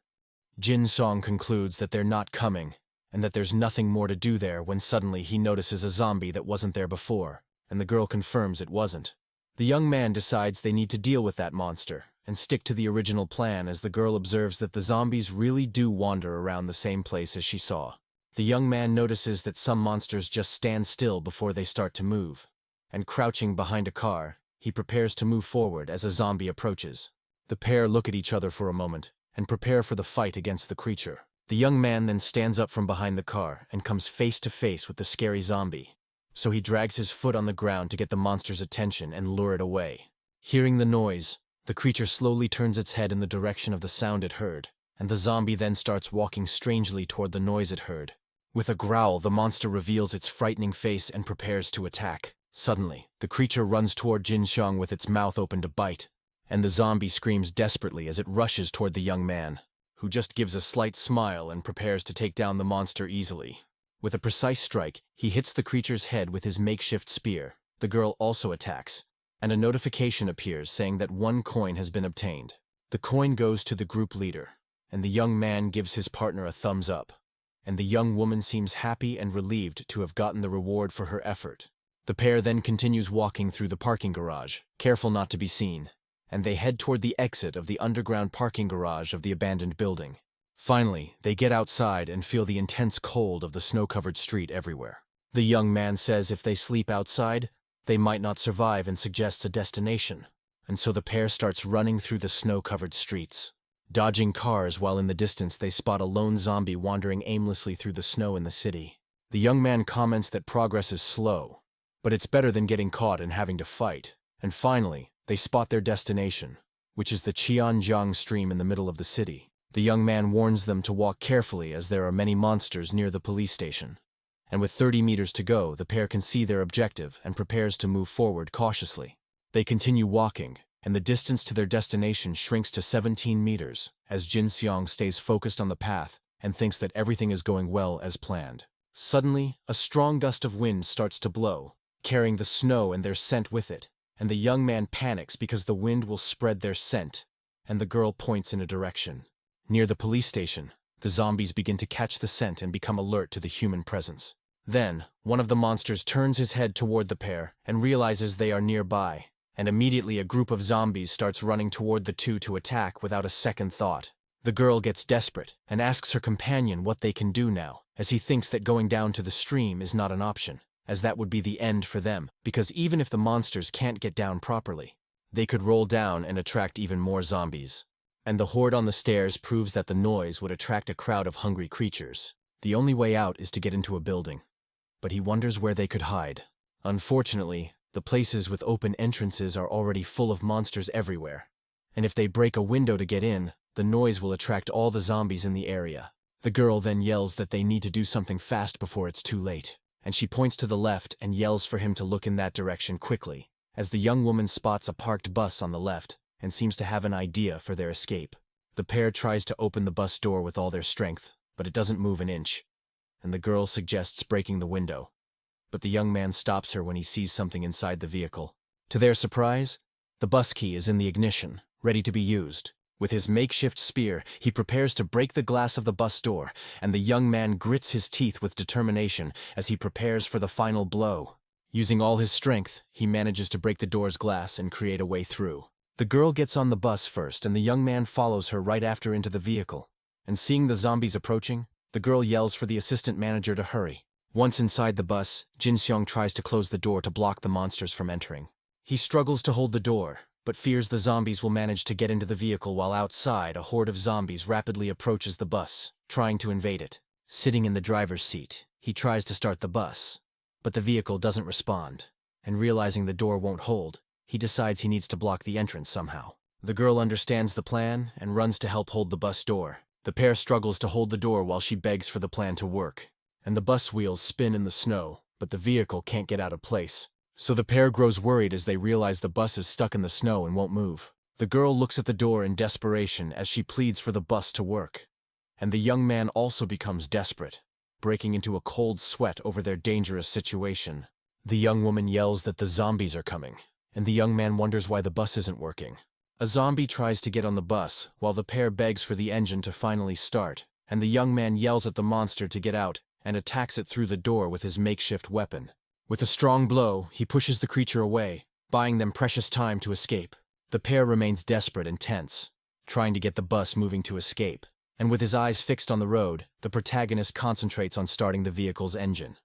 Jin-Seong concludes that they're not coming, and that there's nothing more to do there when suddenly he notices a zombie that wasn't there before, and the girl confirms it wasn't. The young man decides they need to deal with that monster, and stick to the original plan as the girl observes that the zombies really do wander around the same place as she saw. The young man notices that some monsters just stand still before they start to move, and crouching behind a car, he prepares to move forward as a zombie approaches. The pair look at each other for a moment, and prepare for the fight against the creature. The young man then stands up from behind the car and comes face to face with the scary zombie, so he drags his foot on the ground to get the monster's attention and lure it away. Hearing the noise, the creature slowly turns its head in the direction of the sound it heard, and the zombie then starts walking strangely toward the noise it heard. With a growl, the monster reveals its frightening face and prepares to attack. Suddenly, the creature runs toward Jin-Seong with its mouth open to bite, and the zombie screams desperately as it rushes toward the young man, who just gives a slight smile and prepares to take down the monster easily. With a precise strike, he hits the creature's head with his makeshift spear. The girl also attacks, and a notification appears saying that 1 coin has been obtained. The coin goes to the group leader, and the young man gives his partner a thumbs up, and the young woman seems happy and relieved to have gotten the reward for her effort. The pair then continues walking through the parking garage, careful not to be seen, and they head toward the exit of the underground parking garage of the abandoned building. Finally, they get outside and feel the intense cold of the snow-covered street everywhere. The young man says if they sleep outside, they might not survive and suggests a destination, and so the pair starts running through the snow-covered streets, dodging cars while in the distance they spot a lone zombie wandering aimlessly through the snow in the city. The young man comments that progress is slow, but it's better than getting caught and having to fight. And finally, they spot their destination, which is the Cheonjiang stream in the middle of the city. The young man warns them to walk carefully as there are many monsters near the police station. And with 30 meters to go, the pair can see their objective and prepares to move forward cautiously. They continue walking, and the distance to their destination shrinks to 17 meters, as Jin-Seong stays focused on the path and thinks that everything is going well as planned. Suddenly, a strong gust of wind starts to blow, carrying the snow and their scent with it, and the young man panics because the wind will spread their scent, and the girl points in a direction. Near the police station, the zombies begin to catch the scent and become alert to the human presence. Then, one of the monsters turns his head toward the pair and realizes they are nearby, and immediately a group of zombies starts running toward the two to attack without a second thought. The girl gets desperate and asks her companion what they can do now, as he thinks that going down to the stream is not an option, as that would be the end for them, because even if the monsters can't get down properly, they could roll down and attract even more zombies. And the horde on the stairs proves that the noise would attract a crowd of hungry creatures. The only way out is to get into a building, but he wonders where they could hide. Unfortunately, the places with open entrances are already full of monsters everywhere, and if they break a window to get in, the noise will attract all the zombies in the area. The girl then yells that they need to do something fast before it's too late, and she points to the left and yells for him to look in that direction quickly, as the young woman spots a parked bus on the left and seems to have an idea for their escape. The pair tries to open the bus door with all their strength, but it doesn't move an inch, and the girl suggests breaking the window. But the young man stops her when he sees something inside the vehicle. To their surprise, the bus key is in the ignition, ready to be used. With his makeshift spear, he prepares to break the glass of the bus door, and the young man grits his teeth with determination as he prepares for the final blow. Using all his strength, he manages to break the door's glass and create a way through. The girl gets on the bus first, and the young man follows her right after into the vehicle. And seeing the zombies approaching, the girl yells for the assistant manager to hurry. Once inside the bus, Jin-Seong tries to close the door to block the monsters from entering. He struggles to hold the door, but fears the zombies will manage to get into the vehicle while outside a horde of zombies rapidly approaches the bus, trying to invade it. Sitting in the driver's seat, he tries to start the bus, but the vehicle doesn't respond, and realizing the door won't hold, he decides he needs to block the entrance somehow. The girl understands the plan and runs to help hold the bus door. The pair struggles to hold the door while she begs for the plan to work, and the bus wheels spin in the snow, but the vehicle can't get out of place. So the pair grows worried as they realize the bus is stuck in the snow and won't move. The girl looks at the door in desperation as she pleads for the bus to work. And the young man also becomes desperate, breaking into a cold sweat over their dangerous situation. The young woman yells that the zombies are coming, and the young man wonders why the bus isn't working. A zombie tries to get on the bus, while the pair begs for the engine to finally start, and the young man yells at the monster to get out and attacks it through the door with his makeshift weapon. With a strong blow, he pushes the creature away, buying them precious time to escape. The pair remains desperate and tense, trying to get the bus moving to escape, and with his eyes fixed on the road, the protagonist concentrates on starting the vehicle's engine.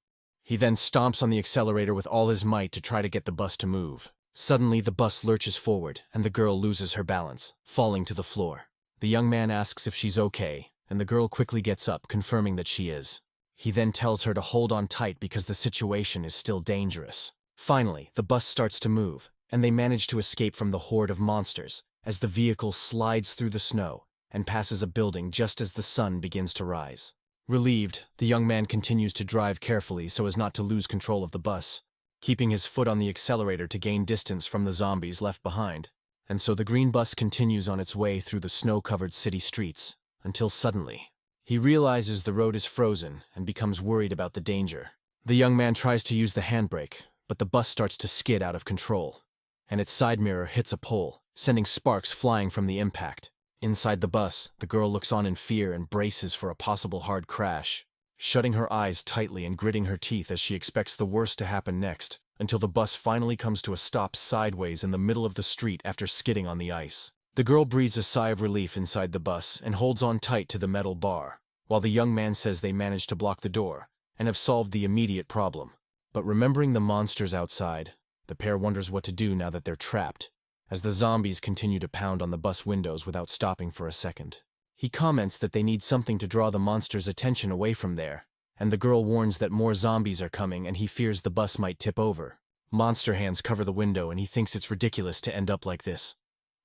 He then stomps on the accelerator with all his might to try to get the bus to move. Suddenly, the bus lurches forward, and the girl loses her balance, falling to the floor. The young man asks if she's okay, and the girl quickly gets up, confirming that she is. He then tells her to hold on tight because the situation is still dangerous. Finally, the bus starts to move, and they manage to escape from the horde of monsters, as the vehicle slides through the snow and passes a building just as the sun begins to rise. Relieved, the young man continues to drive carefully so as not to lose control of the bus, keeping his foot on the accelerator to gain distance from the zombies left behind. And so the green bus continues on its way through the snow-covered city streets, until suddenly, he realizes the road is frozen and becomes worried about the danger. The young man tries to use the handbrake, but the bus starts to skid out of control, and its side mirror hits a pole, sending sparks flying from the impact. Inside the bus, the girl looks on in fear and braces for a possible hard crash, shutting her eyes tightly and gritting her teeth as she expects the worst to happen next, until the bus finally comes to a stop sideways in the middle of the street after skidding on the ice. The girl breathes a sigh of relief inside the bus and holds on tight to the metal bar, while the young man says they managed to block the door and have solved the immediate problem. But remembering the monsters outside, the pair wonders what to do now that they're trapped, as the zombies continue to pound on the bus windows without stopping for a second. He comments that they need something to draw the monsters' attention away from there, and the girl warns that more zombies are coming and he fears the bus might tip over. Monster hands cover the window and he thinks it's ridiculous to end up like this,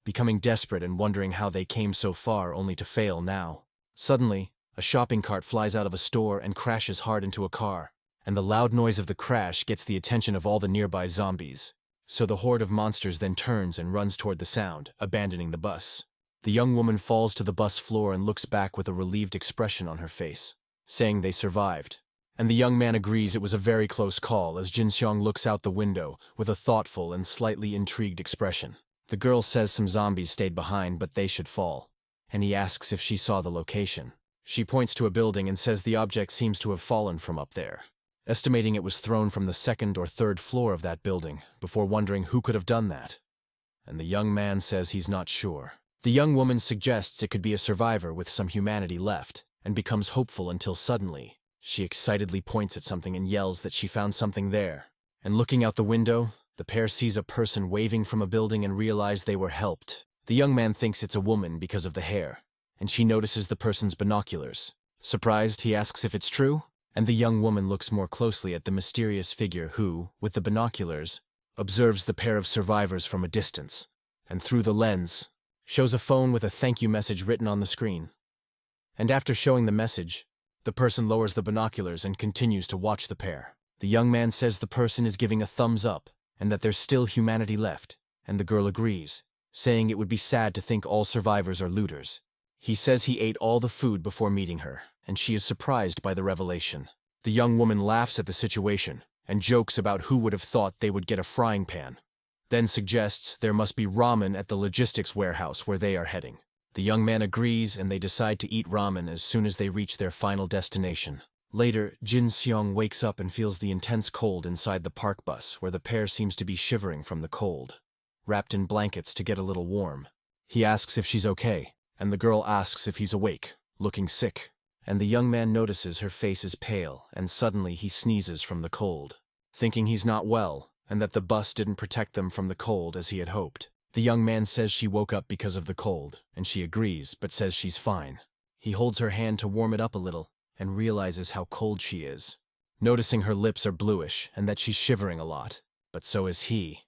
becoming desperate and wondering how they came so far only to fail now. Suddenly, a shopping cart flies out of a store and crashes hard into a car, and the loud noise of the crash gets the attention of all the nearby zombies. So the horde of monsters then turns and runs toward the sound, abandoning the bus. The young woman falls to the bus floor and looks back with a relieved expression on her face, saying they survived. And the young man agrees it was a very close call as Jin-Seong looks out the window with a thoughtful and slightly intrigued expression. The girl says some zombies stayed behind but they should fall, and he asks if she saw the location. She points to a building and says the object seems to have fallen from up there, estimating it was thrown from the second or third floor of that building, before wondering who could have done that. And the young man says he's not sure. The young woman suggests it could be a survivor with some humanity left, and becomes hopeful until suddenly, she excitedly points at something and yells that she found something there. And looking out the window, the pair sees a person waving from a building and realize they were helped. The young man thinks it's a woman because of the hair, and she notices the person's binoculars. Surprised, he asks if it's true, and the young woman looks more closely at the mysterious figure who, with the binoculars, observes the pair of survivors from a distance, and through the lens, shows a phone with a thank you message written on the screen. And after showing the message, the person lowers the binoculars and continues to watch the pair. The young man says the person is giving a thumbs up and that there's still humanity left, and the girl agrees, saying it would be sad to think all survivors are looters. He says he ate all the food before meeting her, and she is surprised by the revelation. The young woman laughs at the situation and jokes about who would have thought they would get a frying pan, then suggests there must be ramen at the logistics warehouse where they are heading. The young man agrees and they decide to eat ramen as soon as they reach their final destination. Later, Jin-Seong wakes up and feels the intense cold inside the park bus where the pair seems to be shivering from the cold, wrapped in blankets to get a little warm. He asks if she's okay, and the girl asks if he's awake, looking sick. And the young man notices her face is pale and suddenly he sneezes from the cold, thinking he's not well and that the bus didn't protect them from the cold as he had hoped. The young man says she woke up because of the cold, and she agrees but says she's fine. He holds her hand to warm it up a little and realizes how cold she is, noticing her lips are bluish and that she's shivering a lot, but so is he.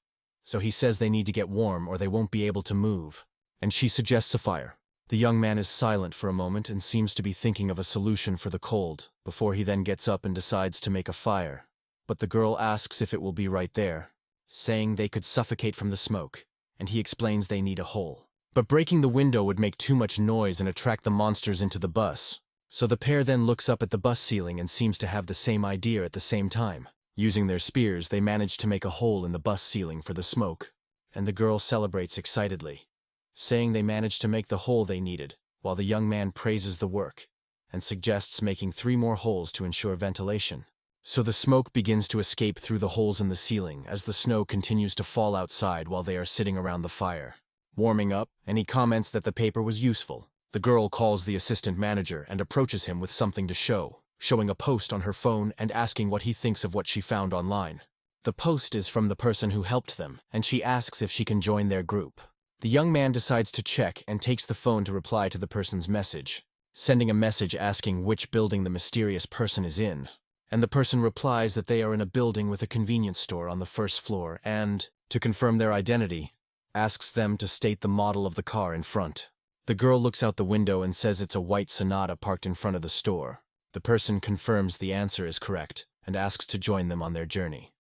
So he says they need to get warm or they won't be able to move, and she suggests a fire. The young man is silent for a moment and seems to be thinking of a solution for the cold, before he then gets up and decides to make a fire. But the girl asks if it will be right there, saying they could suffocate from the smoke, and he explains they need a hole. But breaking the window would make too much noise and attract the monsters into the bus. So the pair then looks up at the bus ceiling and seems to have the same idea at the same time. Using their spears, they manage to make a hole in the bus ceiling for the smoke, and the girl celebrates excitedly, saying they managed to make the hole they needed, while the young man praises the work and suggests making 3 more holes to ensure ventilation. So the smoke begins to escape through the holes in the ceiling as the snow continues to fall outside while they are sitting around the fire, warming up, and he comments that the paper was useful. The girl calls the assistant manager and approaches him with something to show, showing a post on her phone and asking what he thinks of what she found online. The post is from the person who helped them, and she asks if she can join their group. The young man decides to check and takes the phone to reply to the person's message, sending a message asking which building the mysterious person is in. And the person replies that they are in a building with a convenience store on the 1st floor and, to confirm their identity, asks them to state the model of the car in front. The girl looks out the window and says it's a white Sonata parked in front of the store. The person confirms the answer is correct and asks to join them on their journey.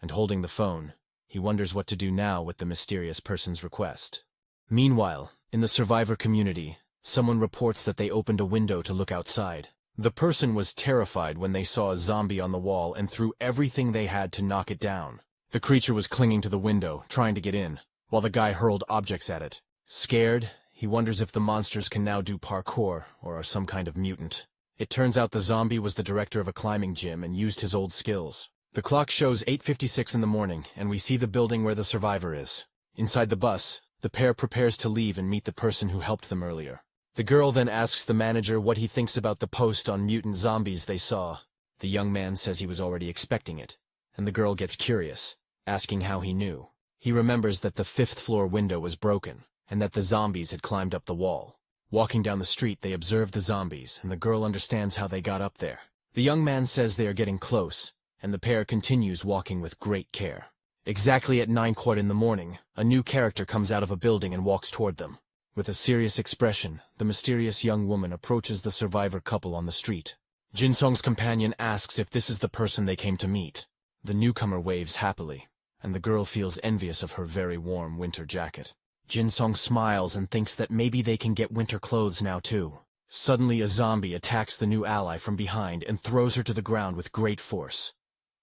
And holding the phone, he wonders what to do now with the mysterious person's request. Meanwhile, in the survivor community, someone reports that they opened a window to look outside. The person was terrified when they saw a zombie on the wall and threw everything they had to knock it down. The creature was clinging to the window, trying to get in, while the guy hurled objects at it. Scared, he wonders if the monsters can now do parkour or are some kind of mutant. It turns out the zombie was the director of a climbing gym and used his old skills. The clock shows 8:56 in the morning, and we see the building where the survivor is. Inside the bus, the pair prepares to leave and meet the person who helped them earlier. The girl then asks the manager what he thinks about the post on mutant zombies they saw. The young man says he was already expecting it, and the girl gets curious, asking how he knew. He remembers that the 5th floor window was broken, and that the zombies had climbed up the wall. Walking down the street, they observe the zombies, and the girl understands how they got up there. The young man says they are getting close, and the pair continues walking with great care. Exactly at 9:15 in the morning, a new character comes out of a building and walks toward them. With a serious expression, the mysterious young woman approaches the survivor couple on the street. Jin-Seong's companion asks if this is the person they came to meet. The newcomer waves happily, and the girl feels envious of her very warm winter jacket. Jin-Seong smiles and thinks that maybe they can get winter clothes now too. Suddenly a zombie attacks the new ally from behind and throws her to the ground with great force.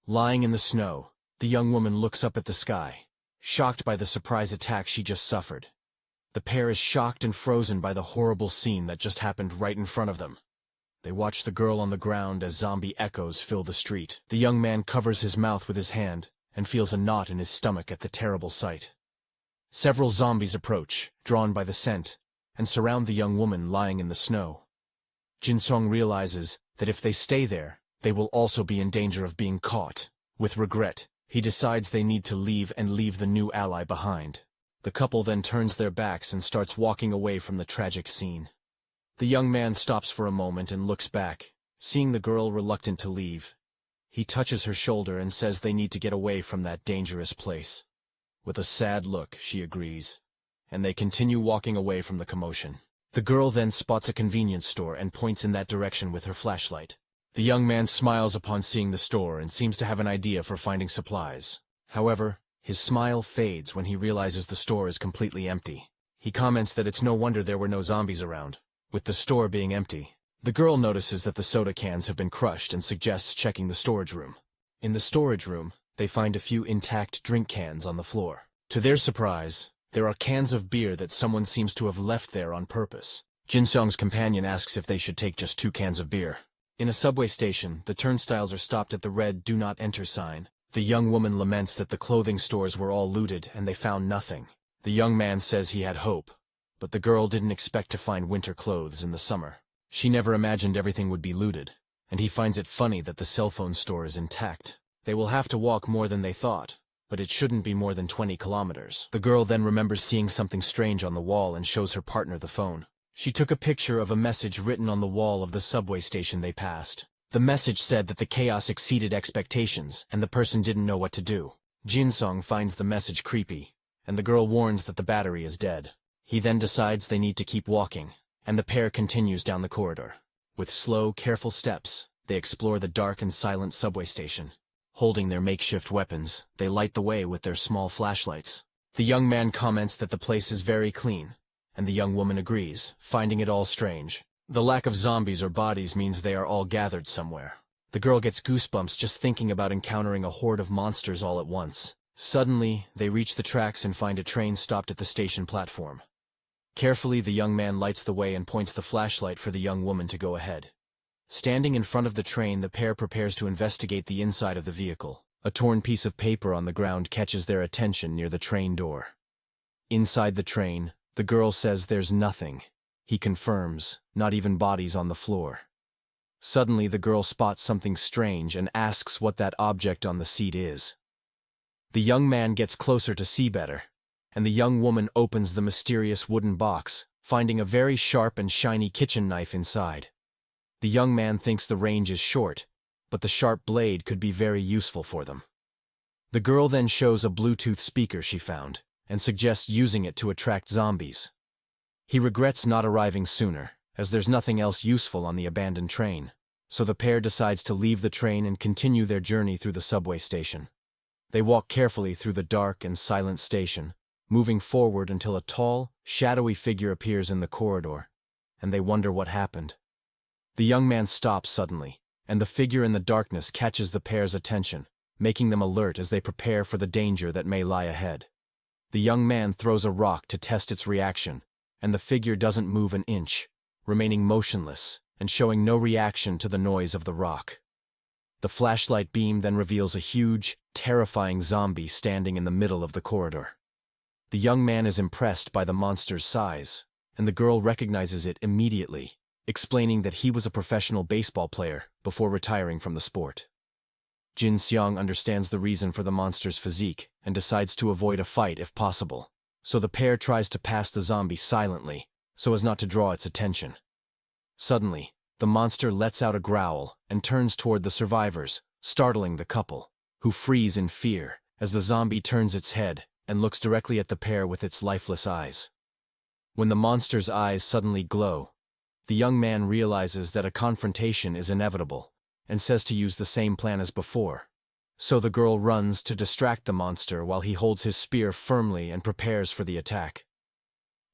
Lying in the snow, the young woman looks up at the sky, shocked by the surprise attack she just suffered. The pair is shocked and frozen by the horrible scene that just happened right in front of them. They watch the girl on the ground as zombie echoes fill the street. The young man covers his mouth with his hand and feels a knot in his stomach at the terrible sight. Several zombies approach, drawn by the scent, and surround the young woman lying in the snow. Jin-Seong realizes that if they stay there, they will also be in danger of being caught. With regret, he decides they need to leave and leave the new ally behind. The couple then turns their backs and starts walking away from the tragic scene. The young man stops for a moment and looks back, seeing the girl reluctant to leave. He touches her shoulder and says they need to get away from that dangerous place. With a sad look, she agrees, and they continue walking away from the commotion. The girl then spots a convenience store and points in that direction with her flashlight. The young man smiles upon seeing the store and seems to have an idea for finding supplies. However, his smile fades when he realizes the store is completely empty. He comments that it's no wonder there were no zombies around, with the store being empty. The girl notices that the soda cans have been crushed and suggests checking the storage room. In the storage room, they find a few intact drink cans on the floor. To their surprise, there are cans of beer that someone seems to have left there on purpose. Jin-Seong's companion asks if they should take just 2 cans of beer. In a subway station, the turnstiles are stopped at the red "Do Not Enter" sign. The young woman laments that the clothing stores were all looted and they found nothing. The young man says he had hope, but the girl didn't expect to find winter clothes in the summer. She never imagined everything would be looted, and he finds it funny that the cell phone store is intact. They will have to walk more than they thought, but it shouldn't be more than 20 kilometers. The girl then remembers seeing something strange on the wall and shows her partner the phone. She took a picture of a message written on the wall of the subway station they passed. The message said that the chaos exceeded expectations and the person didn't know what to do. Jin-Seong finds the message creepy, and the girl warns that the battery is dead. He then decides they need to keep walking, and the pair continues down the corridor. With slow, careful steps, they explore the dark and silent subway station. Holding their makeshift weapons, they light the way with their small flashlights. The young man comments that the place is very clean, and the young woman agrees, finding it all strange. The lack of zombies or bodies means they are all gathered somewhere. The girl gets goosebumps just thinking about encountering a horde of monsters all at once. Suddenly, they reach the tracks and find a train stopped at the station platform. Carefully, the young man lights the way and points the flashlight for the young woman to go ahead. Standing in front of the train, the pair prepares to investigate the inside of the vehicle. A torn piece of paper on the ground catches their attention near the train door. Inside the train, the girl says there's nothing. He confirms, not even bodies on the floor. Suddenly, the girl spots something strange and asks what that object on the seat is. The young man gets closer to see better, and the young woman opens the mysterious wooden box, finding a very sharp and shiny kitchen knife inside. The young man thinks the range is short, but the sharp blade could be very useful for them. The girl then shows a Bluetooth speaker she found, and suggests using it to attract zombies. He regrets not arriving sooner, as there's nothing else useful on the abandoned train, so the pair decides to leave the train and continue their journey through the subway station. They walk carefully through the dark and silent station, moving forward until a tall, shadowy figure appears in the corridor, and they wonder what happened. The young man stops suddenly, and the figure in the darkness catches the pair's attention, making them alert as they prepare for the danger that may lie ahead. The young man throws a rock to test its reaction, and the figure doesn't move an inch, remaining motionless and showing no reaction to the noise of the rock. The flashlight beam then reveals a huge, terrifying zombie standing in the middle of the corridor. The young man is impressed by the monster's size, and the girl recognizes it immediately, explaining that he was a professional baseball player before retiring from the sport. Jin-Seong understands the reason for the monster's physique and decides to avoid a fight if possible, so the pair tries to pass the zombie silently, so as not to draw its attention. Suddenly, the monster lets out a growl and turns toward the survivors, startling the couple, who freeze in fear as the zombie turns its head and looks directly at the pair with its lifeless eyes. When the monster's eyes suddenly glow, the young man realizes that a confrontation is inevitable, and says to use the same plan as before. So the girl runs to distract the monster while he holds his spear firmly and prepares for the attack.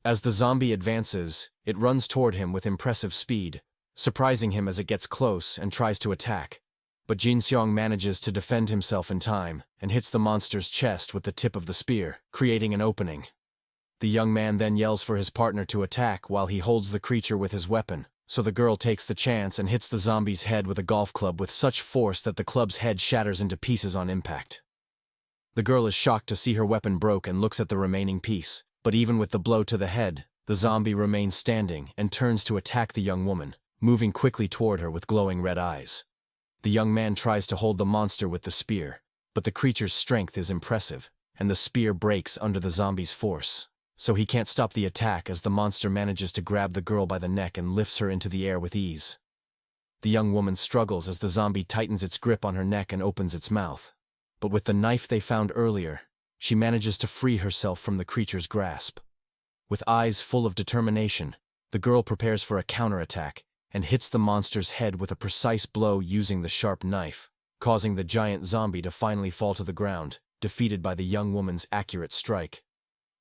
As the zombie advances, it runs toward him with impressive speed, surprising him as it gets close and tries to attack. But Jin-Seong manages to defend himself in time and hits the monster's chest with the tip of the spear, creating an opening. The young man then yells for his partner to attack while he holds the creature with his weapon, so the girl takes the chance and hits the zombie's head with a golf club with such force that the club's head shatters into pieces on impact. The girl is shocked to see her weapon broke and looks at the remaining piece, but even with the blow to the head, the zombie remains standing and turns to attack the young woman, moving quickly toward her with glowing red eyes. The young man tries to hold the monster with the spear, but the creature's strength is impressive, and the spear breaks under the zombie's force. So he can't stop the attack as the monster manages to grab the girl by the neck and lifts her into the air with ease. The young woman struggles as the zombie tightens its grip on her neck and opens its mouth. But with the knife they found earlier, she manages to free herself from the creature's grasp. With eyes full of determination, The girl prepares for a counterattack and hits the monster's head with a precise blow using the sharp knife, causing the giant zombie to finally fall to the ground, defeated by the young woman's accurate strike.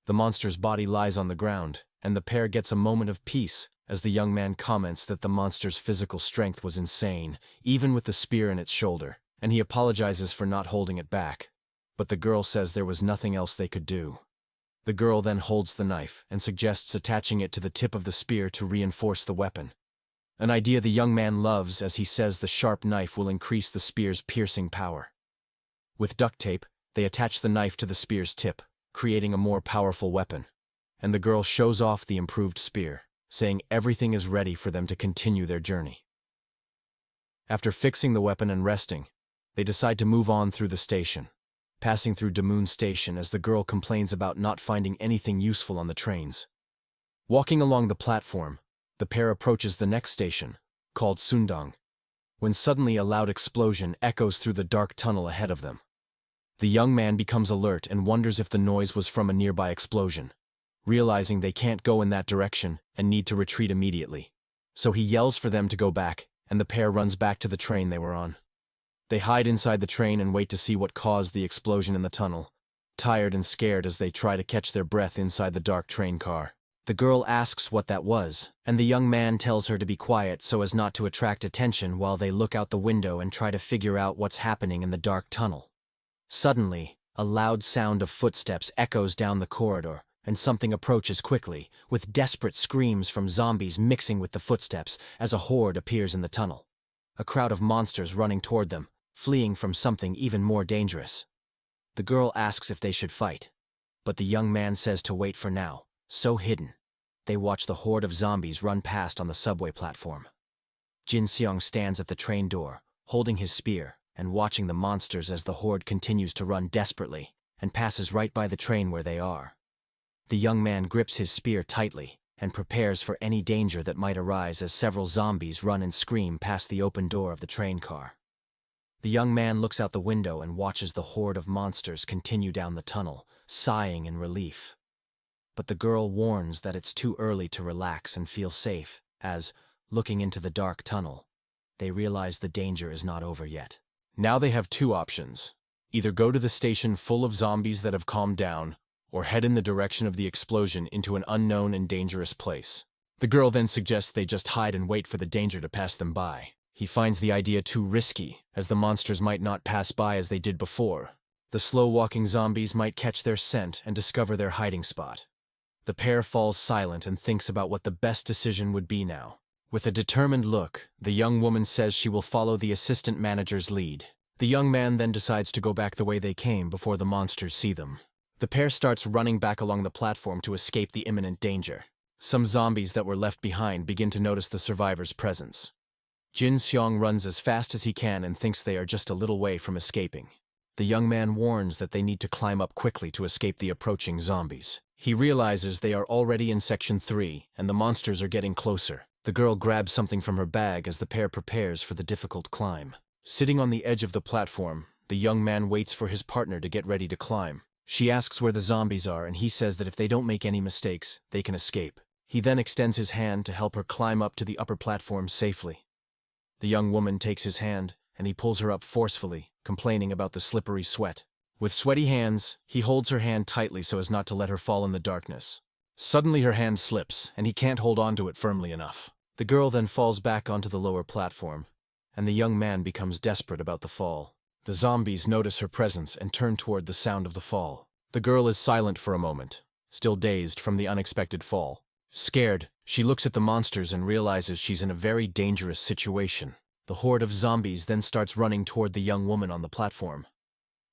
The monster's body lies on the ground, and the pair gets a moment of peace as the young man comments that the monster's physical strength was insane, even with the spear in its shoulder, and he apologizes for not holding it back. But the girl says there was nothing else they could do. The girl then holds the knife and suggests attaching it to the tip of the spear to reinforce the weapon. An idea the young man loves, as he says the sharp knife will increase the spear's piercing power. With duct tape, they attach the knife to the spear's tip, creating a more powerful weapon. And the girl shows off the improved spear, saying everything is ready for them to continue their journey. After fixing the weapon and resting, they decide to move on through the station, passing through Damoon Station as the girl complains about not finding anything useful on the trains. Walking along the platform, the pair approaches the next station, called Sundong, when suddenly a loud explosion echoes through the dark tunnel ahead of them. The young man becomes alert and wonders if the noise was from a nearby explosion, realizing they can't go in that direction and need to retreat immediately. So he yells for them to go back, and the pair runs back to the train they were on. They hide inside the train and wait to see what caused the explosion in the tunnel, tired and scared as they try to catch their breath inside the dark train car. The girl asks what that was, and the young man tells her to be quiet so as not to attract attention while they look out the window and try to figure out what's happening in the dark tunnel. Suddenly, a loud sound of footsteps echoes down the corridor, and something approaches quickly, with desperate screams from zombies mixing with the footsteps as a horde appears in the tunnel. A crowd of monsters running toward them, fleeing from something even more dangerous. The girl asks if they should fight, but the young man says to wait for now, so hidden. They watch the horde of zombies run past on the subway platform. Jin-Seong stands at the train door, holding his spear, and watching the monsters as the horde continues to run desperately, and passes right by the train where they are. The young man grips his spear tightly, and prepares for any danger that might arise as several zombies run and scream past the open door of the train car. The young man looks out the window and watches the horde of monsters continue down the tunnel, sighing in relief. But the girl warns that it's too early to relax and feel safe, as, looking into the dark tunnel, they realize the danger is not over yet. Now they have two options. Either go to the station full of zombies that have calmed down, or head in the direction of the explosion into an unknown and dangerous place. The girl then suggests they just hide and wait for the danger to pass them by. He finds the idea too risky, as the monsters might not pass by as they did before. The slow-walking zombies might catch their scent and discover their hiding spot. The pair falls silent and thinks about what the best decision would be now. With a determined look, the young woman says she will follow the assistant manager's lead. The young man then decides to go back the way they came before the monsters see them. The pair starts running back along the platform to escape the imminent danger. Some zombies that were left behind begin to notice the survivors' presence. Jin-Seong runs as fast as he can and thinks they are just a little way from escaping. The young man warns that they need to climb up quickly to escape the approaching zombies. He realizes they are already in Section 3, and the monsters are getting closer. The girl grabs something from her bag as the pair prepares for the difficult climb. Sitting on the edge of the platform, the young man waits for his partner to get ready to climb. She asks where the zombies are, and he says that if they don't make any mistakes, they can escape. He then extends his hand to help her climb up to the upper platform safely. The young woman takes his hand, and he pulls her up forcefully, complaining about the slippery sweat. With sweaty hands, he holds her hand tightly so as not to let her fall in the darkness. Suddenly her hand slips, and he can't hold onto it firmly enough. The girl then falls back onto the lower platform, and the young man becomes desperate about the fall. The zombies notice her presence and turn toward the sound of the fall. The girl is silent for a moment, still dazed from the unexpected fall. Scared, she looks at the monsters and realizes she's in a very dangerous situation. The horde of zombies then starts running toward the young woman on the platform.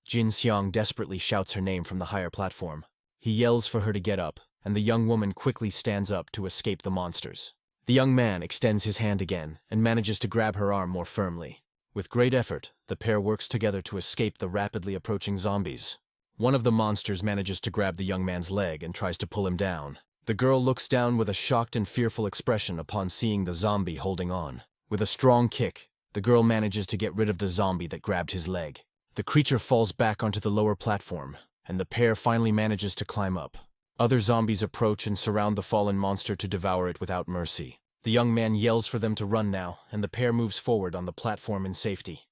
Jin-Seong desperately shouts her name from the higher platform. He yells for her to get up, and the young woman quickly stands up to escape the monsters. The young man extends his hand again and manages to grab her arm more firmly. With great effort, the pair works together to escape the rapidly approaching zombies. One of the monsters manages to grab the young man's leg and tries to pull him down. The girl looks down with a shocked and fearful expression upon seeing the zombie holding on. With a strong kick, the girl manages to get rid of the zombie that grabbed his leg. The creature falls back onto the lower platform, and the pair finally manages to climb up. Other zombies approach and surround the fallen monster to devour it without mercy. The young man yells for them to run now, and the pair moves forward on the platform in safety.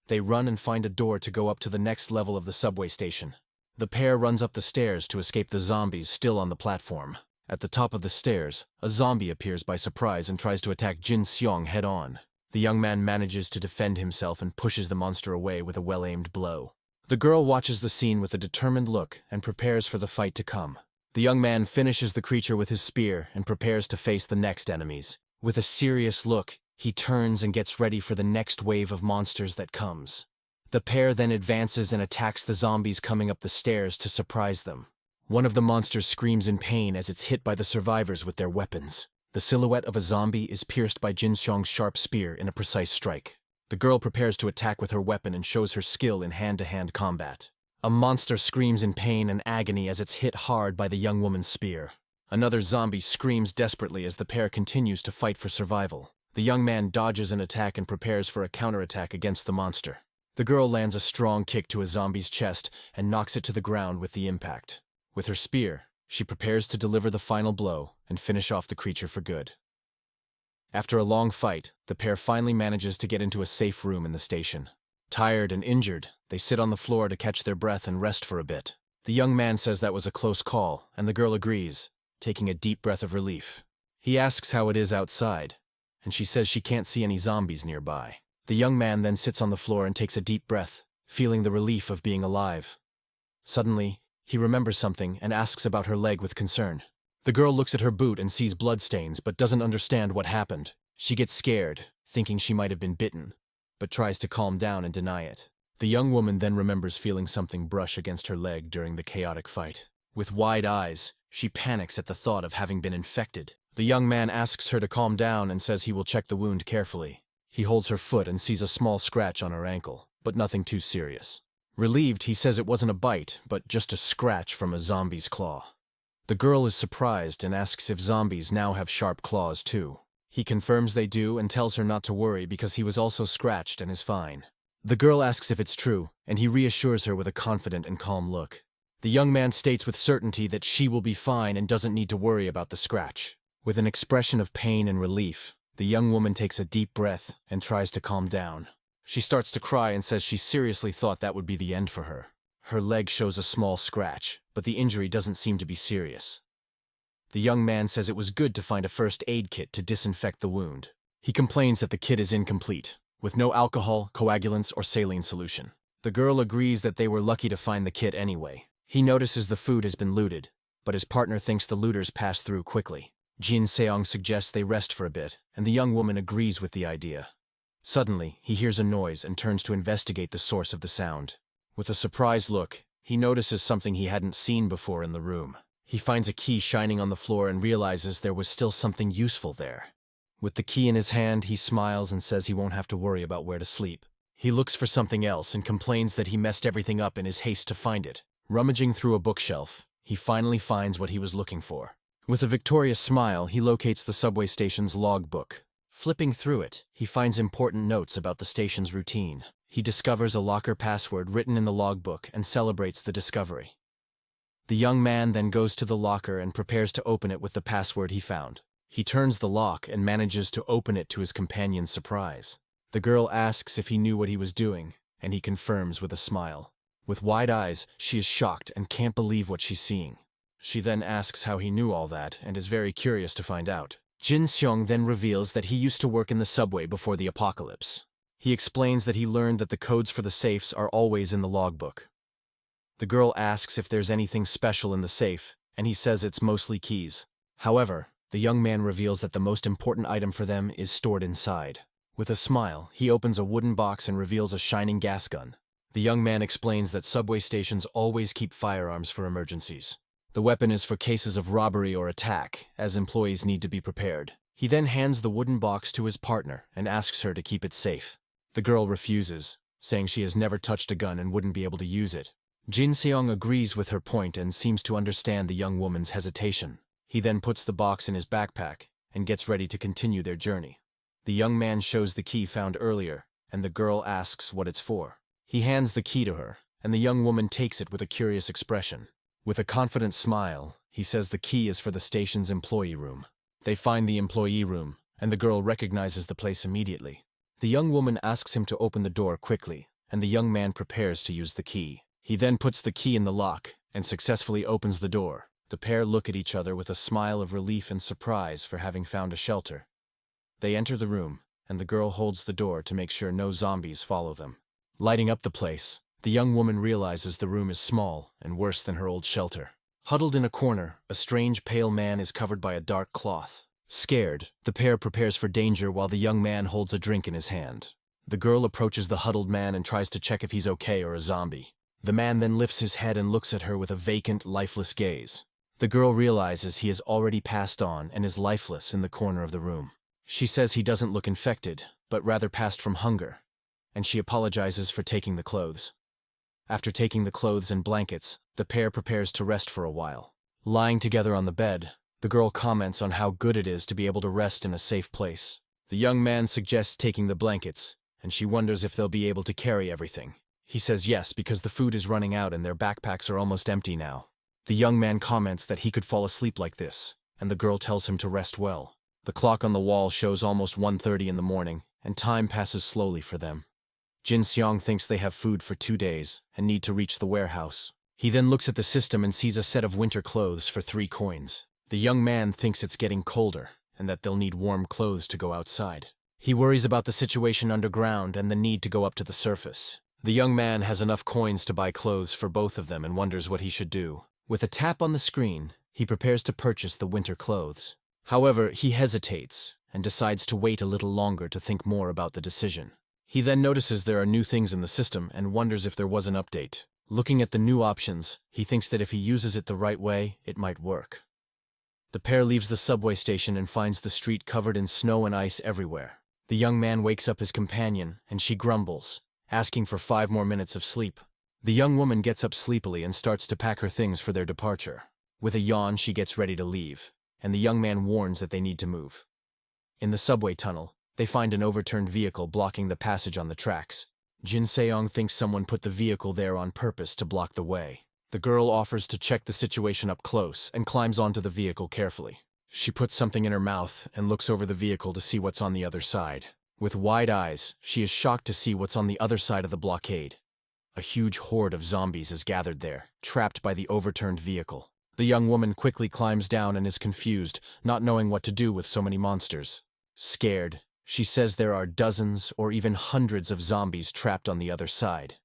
They run and find a door to go up to the next level of the subway station. The pair runs up the stairs to escape the zombies still on the platform. At the top of the stairs, a zombie appears by surprise and tries to attack Jin-Seong head-on. The young man manages to defend himself and pushes the monster away with a well-aimed blow. The girl watches the scene with a determined look and prepares for the fight to come. The young man finishes the creature with his spear and prepares to face the next enemies. With a serious look, he turns and gets ready for the next wave of monsters that comes. The pair then advances and attacks the zombies coming up the stairs to surprise them. One of the monsters screams in pain as it's hit by the survivors with their weapons. The silhouette of a zombie is pierced by Jin-Seong's sharp spear in a precise strike. The girl prepares to attack with her weapon and shows her skill in hand-to-hand combat. A monster screams in pain and agony as it's hit hard by the young woman's spear. Another zombie screams desperately as the pair continues to fight for survival. The young man dodges an attack and prepares for a counterattack against the monster. The girl lands a strong kick to a zombie's chest and knocks it to the ground with the impact. With her spear, she prepares to deliver the final blow and finish off the creature for good. After a long fight, the pair finally manages to get into a safe room in the station. Tired and injured, they sit on the floor to catch their breath and rest for a bit. The young man says that was a close call, and the girl agrees, taking a deep breath of relief. He asks how it is outside, and she says she can't see any zombies nearby. The young man then sits on the floor and takes a deep breath, feeling the relief of being alive. Suddenly, he remembers something and asks about her leg with concern. The girl looks at her boot and sees bloodstains but doesn't understand what happened. She gets scared, thinking she might have been bitten, but tries to calm down and deny it. The young woman then remembers feeling something brush against her leg during the chaotic fight. With wide eyes, she panics at the thought of having been infected. The young man asks her to calm down and says he will check the wound carefully. He holds her foot and sees a small scratch on her ankle, but nothing too serious. Relieved, he says it wasn't a bite, but just a scratch from a zombie's claw. The girl is surprised and asks if zombies now have sharp claws too. He confirms they do and tells her not to worry because he was also scratched and is fine. The girl asks if it's true, and he reassures her with a confident and calm look. The young man states with certainty that she will be fine and doesn't need to worry about the scratch. With an expression of pain and relief, the young woman takes a deep breath and tries to calm down. She starts to cry and says she seriously thought that would be the end for her. Her leg shows a small scratch, but the injury doesn't seem to be serious. The young man says it was good to find a first aid kit to disinfect the wound. He complains that the kit is incomplete, with no alcohol, coagulants, or saline solution. The girl agrees that they were lucky to find the kit anyway. He notices the food has been looted, but his partner thinks the looters passed through quickly. Jin-Seong suggests they rest for a bit, and the young woman agrees with the idea. Suddenly, he hears a noise and turns to investigate the source of the sound. With a surprised look, he notices something he hadn't seen before in the room. He finds a key shining on the floor and realizes there was still something useful there. With the key in his hand, he smiles and says he won't have to worry about where to sleep. He looks for something else and complains that he messed everything up in his haste to find it. Rummaging through a bookshelf, he finally finds what he was looking for. With a victorious smile, he locates the subway station's logbook. Flipping through it, he finds important notes about the station's routine. He discovers a locker password written in the logbook and celebrates the discovery. The young man then goes to the locker and prepares to open it with the password he found. He turns the lock and manages to open it to his companion's surprise. The girl asks if he knew what he was doing, and he confirms with a smile. With wide eyes, she is shocked and can't believe what she's seeing. She then asks how he knew all that and is very curious to find out. Jin-Seong then reveals that he used to work in the subway before the apocalypse. He explains that he learned that the codes for the safes are always in the logbook. The girl asks if there's anything special in the safe, and he says it's mostly keys. However, the young man reveals that the most important item for them is stored inside. With a smile, he opens a wooden box and reveals a shining gas gun. The young man explains that subway stations always keep firearms for emergencies. The weapon is for cases of robbery or attack, as employees need to be prepared. He then hands the wooden box to his partner and asks her to keep it safe. The girl refuses, saying she has never touched a gun and wouldn't be able to use it. Jin-Seong agrees with her point and seems to understand the young woman's hesitation. He then puts the box in his backpack and gets ready to continue their journey. The young man shows the key found earlier, and the girl asks what it's for. He hands the key to her, and the young woman takes it with a curious expression. With a confident smile, He says the key is for the station's employee room. They find the employee room, and the girl recognizes the place immediately. The young woman asks him to open the door quickly, and the young man prepares to use the key. He then puts the key in the lock and successfully opens the door. The pair look at each other with a smile of relief and surprise for having found a shelter. They enter the room, and the girl holds the door to make sure no zombies follow them. Lighting up the place, the young woman realizes the room is small and worse than her old shelter. Huddled in a corner, a strange pale man is covered by a dark cloth. Scared, the pair prepares for danger while the young man holds a drink in his hand. The girl approaches the huddled man and tries to check if he's okay or a zombie. The man then lifts his head and looks at her with a vacant, lifeless gaze. The girl realizes he has already passed on and is lifeless in the corner of the room. She says he doesn't look infected, but rather passed from hunger, and she apologizes for taking the clothes. After taking the clothes and blankets, the pair prepares to rest for a while. Lying together on the bed, the girl comments on how good it is to be able to rest in a safe place. The young man suggests taking the blankets, and she wonders if they'll be able to carry everything. He says yes because the food is running out and their backpacks are almost empty now. The young man comments that he could fall asleep like this, and the girl tells him to rest well. The clock on the wall shows almost 1:30 in the morning, and time passes slowly for them. Jin-Seong thinks they have food for 2 days and need to reach the warehouse. He then looks at the system and sees a set of winter clothes for 3 coins. The young man thinks it's getting colder and that they'll need warm clothes to go outside. He worries about the situation underground and the need to go up to the surface. The young man has enough coins to buy clothes for both of them and wonders what he should do. With a tap on the screen, he prepares to purchase the winter clothes. However, he hesitates and decides to wait a little longer to think more about the decision. He then notices there are new things in the system and wonders if there was an update. Looking at the new options, he thinks that if he uses it the right way, it might work. The pair leaves the subway station and finds the street covered in snow and ice everywhere. The young man wakes up his companion, and she grumbles, asking for 5 more minutes of sleep. The young woman gets up sleepily and starts to pack her things for their departure. With a yawn, she gets ready to leave, and the young man warns that they need to move. In the subway tunnel, they find an overturned vehicle blocking the passage on the tracks. Jin-Seong thinks someone put the vehicle there on purpose to block the way. The girl offers to check the situation up close and climbs onto the vehicle carefully. She puts something in her mouth and looks over the vehicle to see what's on the other side. With wide eyes, she is shocked to see what's on the other side of the blockade. A huge horde of zombies is gathered there, trapped by the overturned vehicle. The young woman quickly climbs down and is confused, not knowing what to do with so many monsters. Scared, she says there are dozens or even hundreds of zombies trapped on the other side.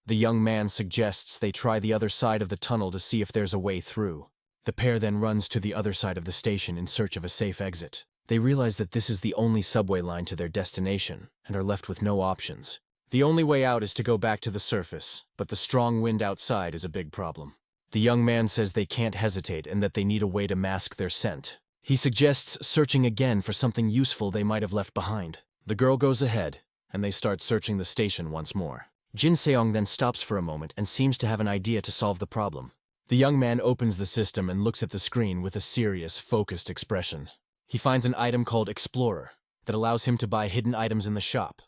The young man suggests they try the other side of the tunnel to see if there's a way through. The pair then runs to the other side of the station in search of a safe exit. They realize that this is the only subway line to their destination and are left with no options. The only way out is to go back to the surface, but the strong wind outside is a big problem. The young man says they can't hesitate and that they need a way to mask their scent. He suggests searching again for something useful they might have left behind. The girl goes ahead, and they start searching the station once more. Jin-Seong then stops for a moment and seems to have an idea to solve the problem. The young man opens the system and looks at the screen with a serious, focused expression. He finds an item called Explorer that allows him to buy hidden items in the shop.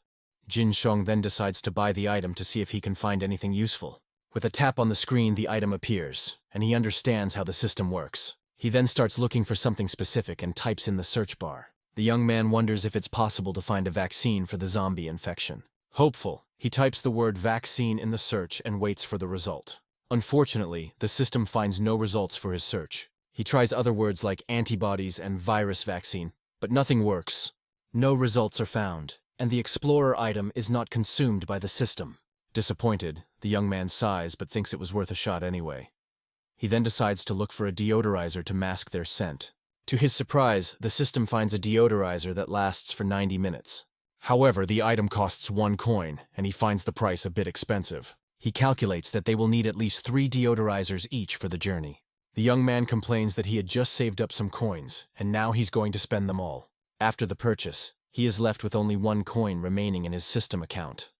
Jin-Seong then decides to buy the item to see if he can find anything useful. With a tap on the screen, the item appears, and he understands how the system works. He then starts looking for something specific and types in the search bar. The young man wonders if it's possible to find a vaccine for the zombie infection. Hopeful, he types the word vaccine in the search and waits for the result. Unfortunately, the system finds no results for his search. He tries other words like antibodies and virus vaccine, but nothing works. No results are found, and the Explorer item is not consumed by the system. Disappointed, the young man sighs but thinks it was worth a shot anyway. He then decides to look for a deodorizer to mask their scent. To his surprise, the system finds a deodorizer that lasts for 90 minutes. However, the item costs 1 coin, and he finds the price a bit expensive. He calculates that they will need at least 3 deodorizers each for the journey. The young man complains that he had just saved up some coins, and now he's going to spend them all. After the purchase, he is left with only 1 coin remaining in his system account.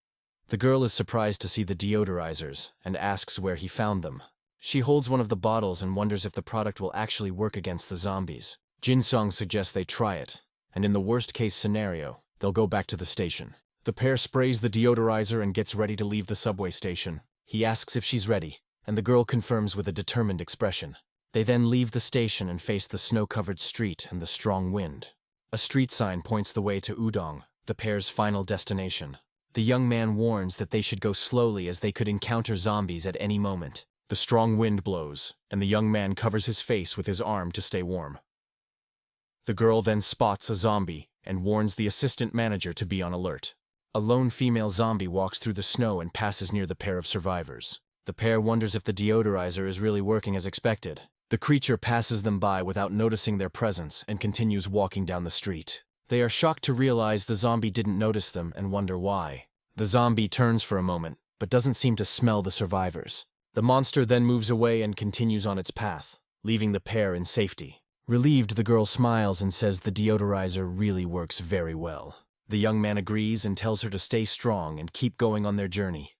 The girl is surprised to see the deodorizers and asks where he found them. She holds one of the bottles and wonders if the product will actually work against the zombies. Jin-Seong suggests they try it, and in the worst-case scenario, they'll go back to the station. The pair sprays the deodorizer and gets ready to leave the subway station. He asks if she's ready, and the girl confirms with a determined expression. They then leave the station and face the snow-covered street and the strong wind. A street sign points the way to Udong, the pair's final destination. The young man warns that they should go slowly as they could encounter zombies at any moment. The strong wind blows, and the young man covers his face with his arm to stay warm. The girl then spots a zombie and warns the assistant manager to be on alert. A lone female zombie walks through the snow and passes near the pair of survivors. The pair wonders if the deodorizer is really working as expected. The creature passes them by without noticing their presence and continues walking down the street. They are shocked to realize the zombie didn't notice them and wonder why. The zombie turns for a moment, but doesn't seem to smell the survivors. The monster then moves away and continues on its path, leaving the pair in safety. Relieved, the girl smiles and says the deodorizer really works very well. The young man agrees and tells her to stay strong and keep going on their journey.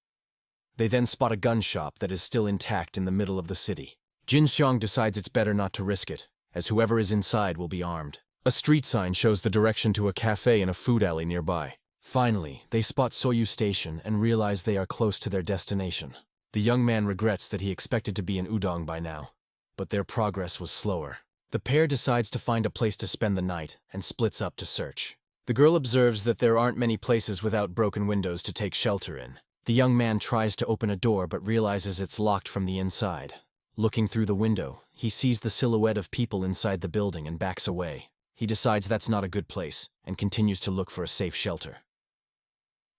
They then spot a gun shop that is still intact in the middle of the city. Jin-Seong decides it's better not to risk it, as whoever is inside will be armed. A street sign shows the direction to a cafe and a food alley nearby. Finally, they spot Soyu Station and realize they are close to their destination. The young man regrets that he expected to be in Udong by now, but their progress was slower. The pair decides to find a place to spend the night and splits up to search. The girl observes that there aren't many places without broken windows to take shelter in. The young man tries to open a door but realizes it's locked from the inside. Looking through the window, he sees the silhouette of people inside the building and backs away. He decides that's not a good place and continues to look for a safe shelter.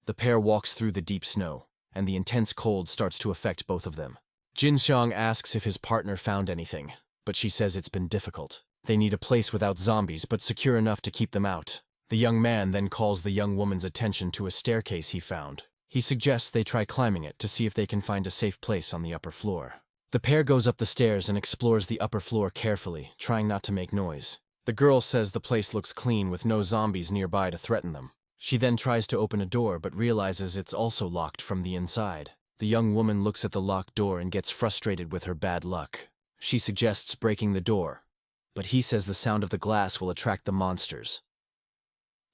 The pair walks through the deep snow, and the intense cold starts to affect both of them. Jin-Seong asks if his partner found anything, but she says it's been difficult. They need a place without zombies but secure enough to keep them out. The young man then calls the young woman's attention to a staircase he found. He suggests they try climbing it to see if they can find a safe place on the upper floor. The pair goes up the stairs and explores the upper floor carefully, trying not to make noise. The girl says the place looks clean with no zombies nearby to threaten them. She then tries to open a door but realizes it's also locked from the inside. The young woman looks at the locked door and gets frustrated with her bad luck. She suggests breaking the door, but he says the sound of the glass will attract the monsters.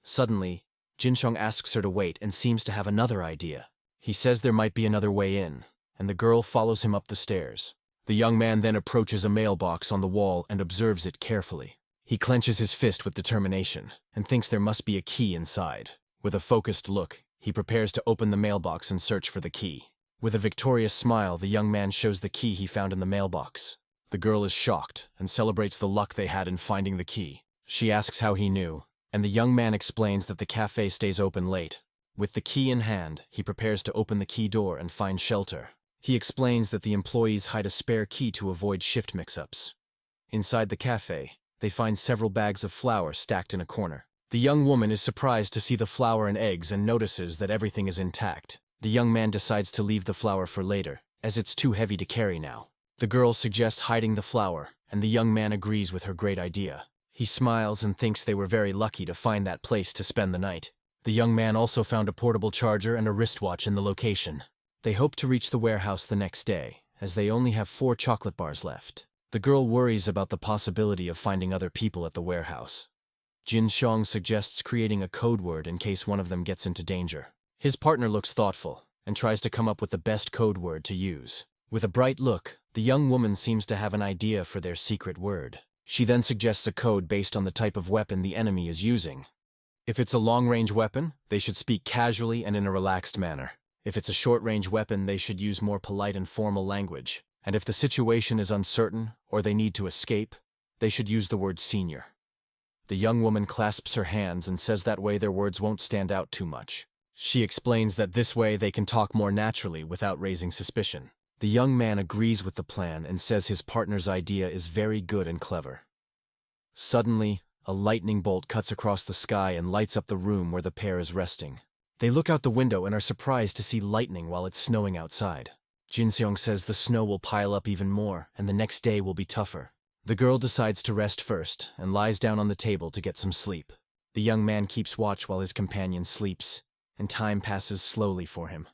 Suddenly, Jin-Seong asks her to wait and seems to have another idea. He says there might be another way in, and the girl follows him up the stairs. The young man then approaches a mailbox on the wall and observes it carefully. He clenches his fist with determination and thinks there must be a key inside. With a focused look, he prepares to open the mailbox and search for the key. With a victorious smile, the young man shows the key he found in the mailbox. The girl is shocked and celebrates the luck they had in finding the key. She asks how he knew, and the young man explains that the cafe stays open late. With the key in hand, he prepares to open the key door and find shelter. He explains that the employees hide a spare key to avoid shift mix-ups. Inside the cafe, they find several bags of flour stacked in a corner. The young woman is surprised to see the flour and eggs and notices that everything is intact. The young man decides to leave the flour for later, as it's too heavy to carry now. The girl suggests hiding the flour, and the young man agrees with her great idea. He smiles and thinks they were very lucky to find that place to spend the night. The young man also found a portable charger and a wristwatch in the location. They hope to reach the warehouse the next day, as they only have 4 chocolate bars left. The girl worries about the possibility of finding other people at the warehouse. Jin-Seong suggests creating a code word in case one of them gets into danger. His partner looks thoughtful and tries to come up with the best code word to use. With a bright look, the young woman seems to have an idea for their secret word. She then suggests a code based on the type of weapon the enemy is using. If it's a long-range weapon, they should speak casually and in a relaxed manner. If it's a short-range weapon, they should use more polite and formal language. And if the situation is uncertain or they need to escape, they should use the word senior. The young woman clasps her hands and says that way their words won't stand out too much. She explains that this way they can talk more naturally without raising suspicion. The young man agrees with the plan and says his partner's idea is very good and clever. Suddenly, a lightning bolt cuts across the sky and lights up the room where the pair is resting. They look out the window and are surprised to see lightning while it's snowing outside. Jin-Seong says the snow will pile up even more and the next day will be tougher. The girl decides to rest first and lies down on the table to get some sleep. The young man keeps watch while his companion sleeps, and time passes slowly for him.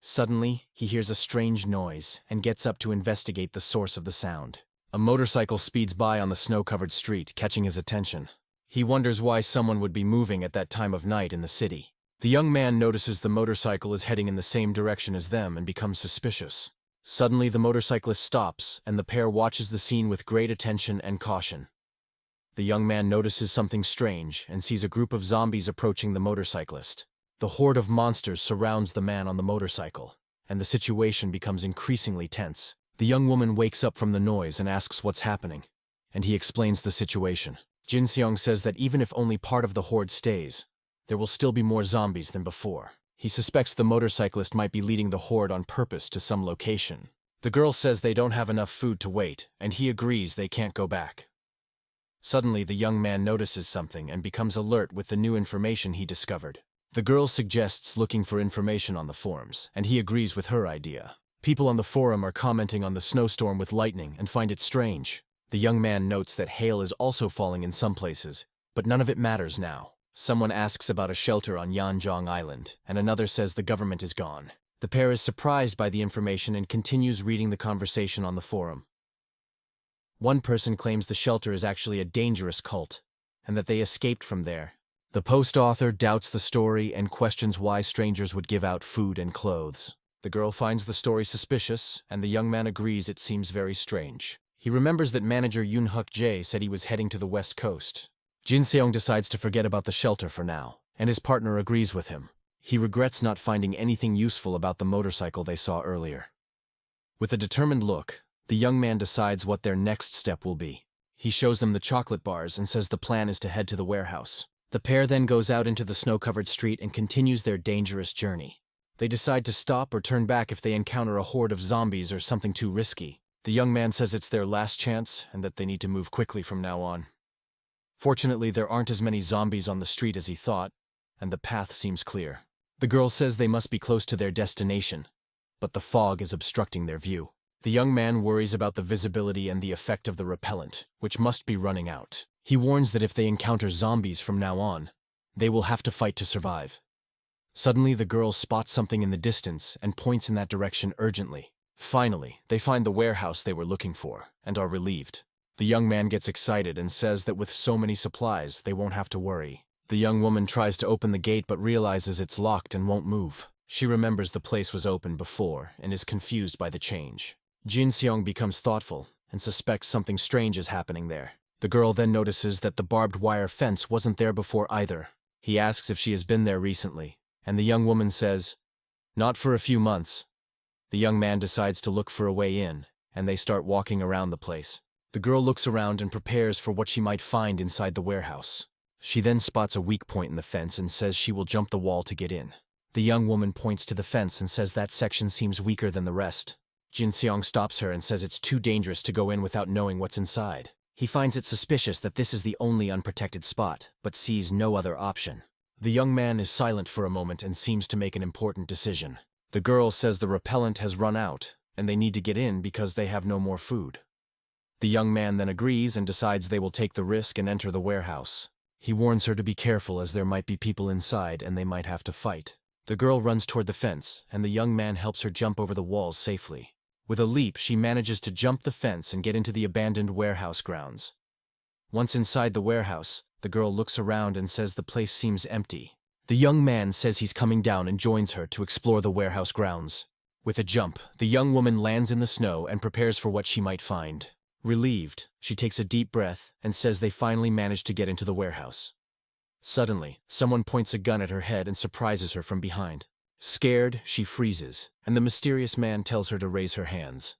Suddenly, he hears a strange noise and gets up to investigate the source of the sound. A motorcycle speeds by on the snow-covered street, catching his attention. He wonders why someone would be moving at that time of night in the city. The young man notices the motorcycle is heading in the same direction as them and becomes suspicious. Suddenly the motorcyclist stops, and the pair watches the scene with great attention and caution. The young man notices something strange and sees a group of zombies approaching the motorcyclist. The horde of monsters surrounds the man on the motorcycle, and the situation becomes increasingly tense. The young woman wakes up from the noise and asks what's happening, and he explains the situation. Jin-Seong says that even if only part of the horde stays, there will still be more zombies than before. He suspects the motorcyclist might be leading the horde on purpose to some location. The girl says they don't have enough food to wait, and he agrees they can't go back. Suddenly, the young man notices something and becomes alert with the new information he discovered. The girl suggests looking for information on the forums, and he agrees with her idea. People on the forum are commenting on the snowstorm with lightning and find it strange. The young man notes that hail is also falling in some places, but none of it matters now. Someone asks about a shelter on Yanjiang Island, and another says the government is gone. The pair is surprised by the information and continues reading the conversation on the forum. One person claims the shelter is actually a dangerous cult, and that they escaped from there. The post author doubts the story and questions why strangers would give out food and clothes. The girl finds the story suspicious, and the young man agrees it seems very strange. He remembers that manager Yoon Huk Jae said he was heading to the west coast. Jin-Seong decides to forget about the shelter for now, and his partner agrees with him. He regrets not finding anything useful about the motorcycle they saw earlier. With a determined look, the young man decides what their next step will be. He shows them the chocolate bars and says the plan is to head to the warehouse. The pair then goes out into the snow-covered street and continues their dangerous journey. They decide to stop or turn back if they encounter a horde of zombies or something too risky. The young man says it's their last chance and that they need to move quickly from now on. Fortunately, there aren't as many zombies on the street as he thought, and the path seems clear. The girl says they must be close to their destination, but the fog is obstructing their view. The young man worries about the visibility and the effect of the repellent, which must be running out. He warns that if they encounter zombies from now on, they will have to fight to survive. Suddenly, the girl spots something in the distance and points in that direction urgently. Finally, they find the warehouse they were looking for, and are relieved. The young man gets excited and says that with so many supplies, they won't have to worry. The young woman tries to open the gate but realizes it's locked and won't move. She remembers the place was open before and is confused by the change. Jin-Seong becomes thoughtful and suspects something strange is happening there. The girl then notices that the barbed wire fence wasn't there before either. He asks if she has been there recently, and the young woman says, "Not for a few months." The young man decides to look for a way in, and they start walking around the place. The girl looks around and prepares for what she might find inside the warehouse. She then spots a weak point in the fence and says she will jump the wall to get in. The young woman points to the fence and says that section seems weaker than the rest. Jin-Seong stops her and says it's too dangerous to go in without knowing what's inside. He finds it suspicious that this is the only unprotected spot, but sees no other option. The young man is silent for a moment and seems to make an important decision. The girl says the repellent has run out, and they need to get in because they have no more food. The young man then agrees and decides they will take the risk and enter the warehouse. He warns her to be careful as there might be people inside and they might have to fight. The girl runs toward the fence, and the young man helps her jump over the walls safely. With a leap, she manages to jump the fence and get into the abandoned warehouse grounds. Once inside the warehouse, the girl looks around and says the place seems empty. The young man says he's coming down and joins her to explore the warehouse grounds. With a jump, the young woman lands in the snow and prepares for what she might find. Relieved, she takes a deep breath and says they finally managed to get into the warehouse. Suddenly, someone points a gun at her head and surprises her from behind. Scared, she freezes, and the mysterious man tells her to raise her hands.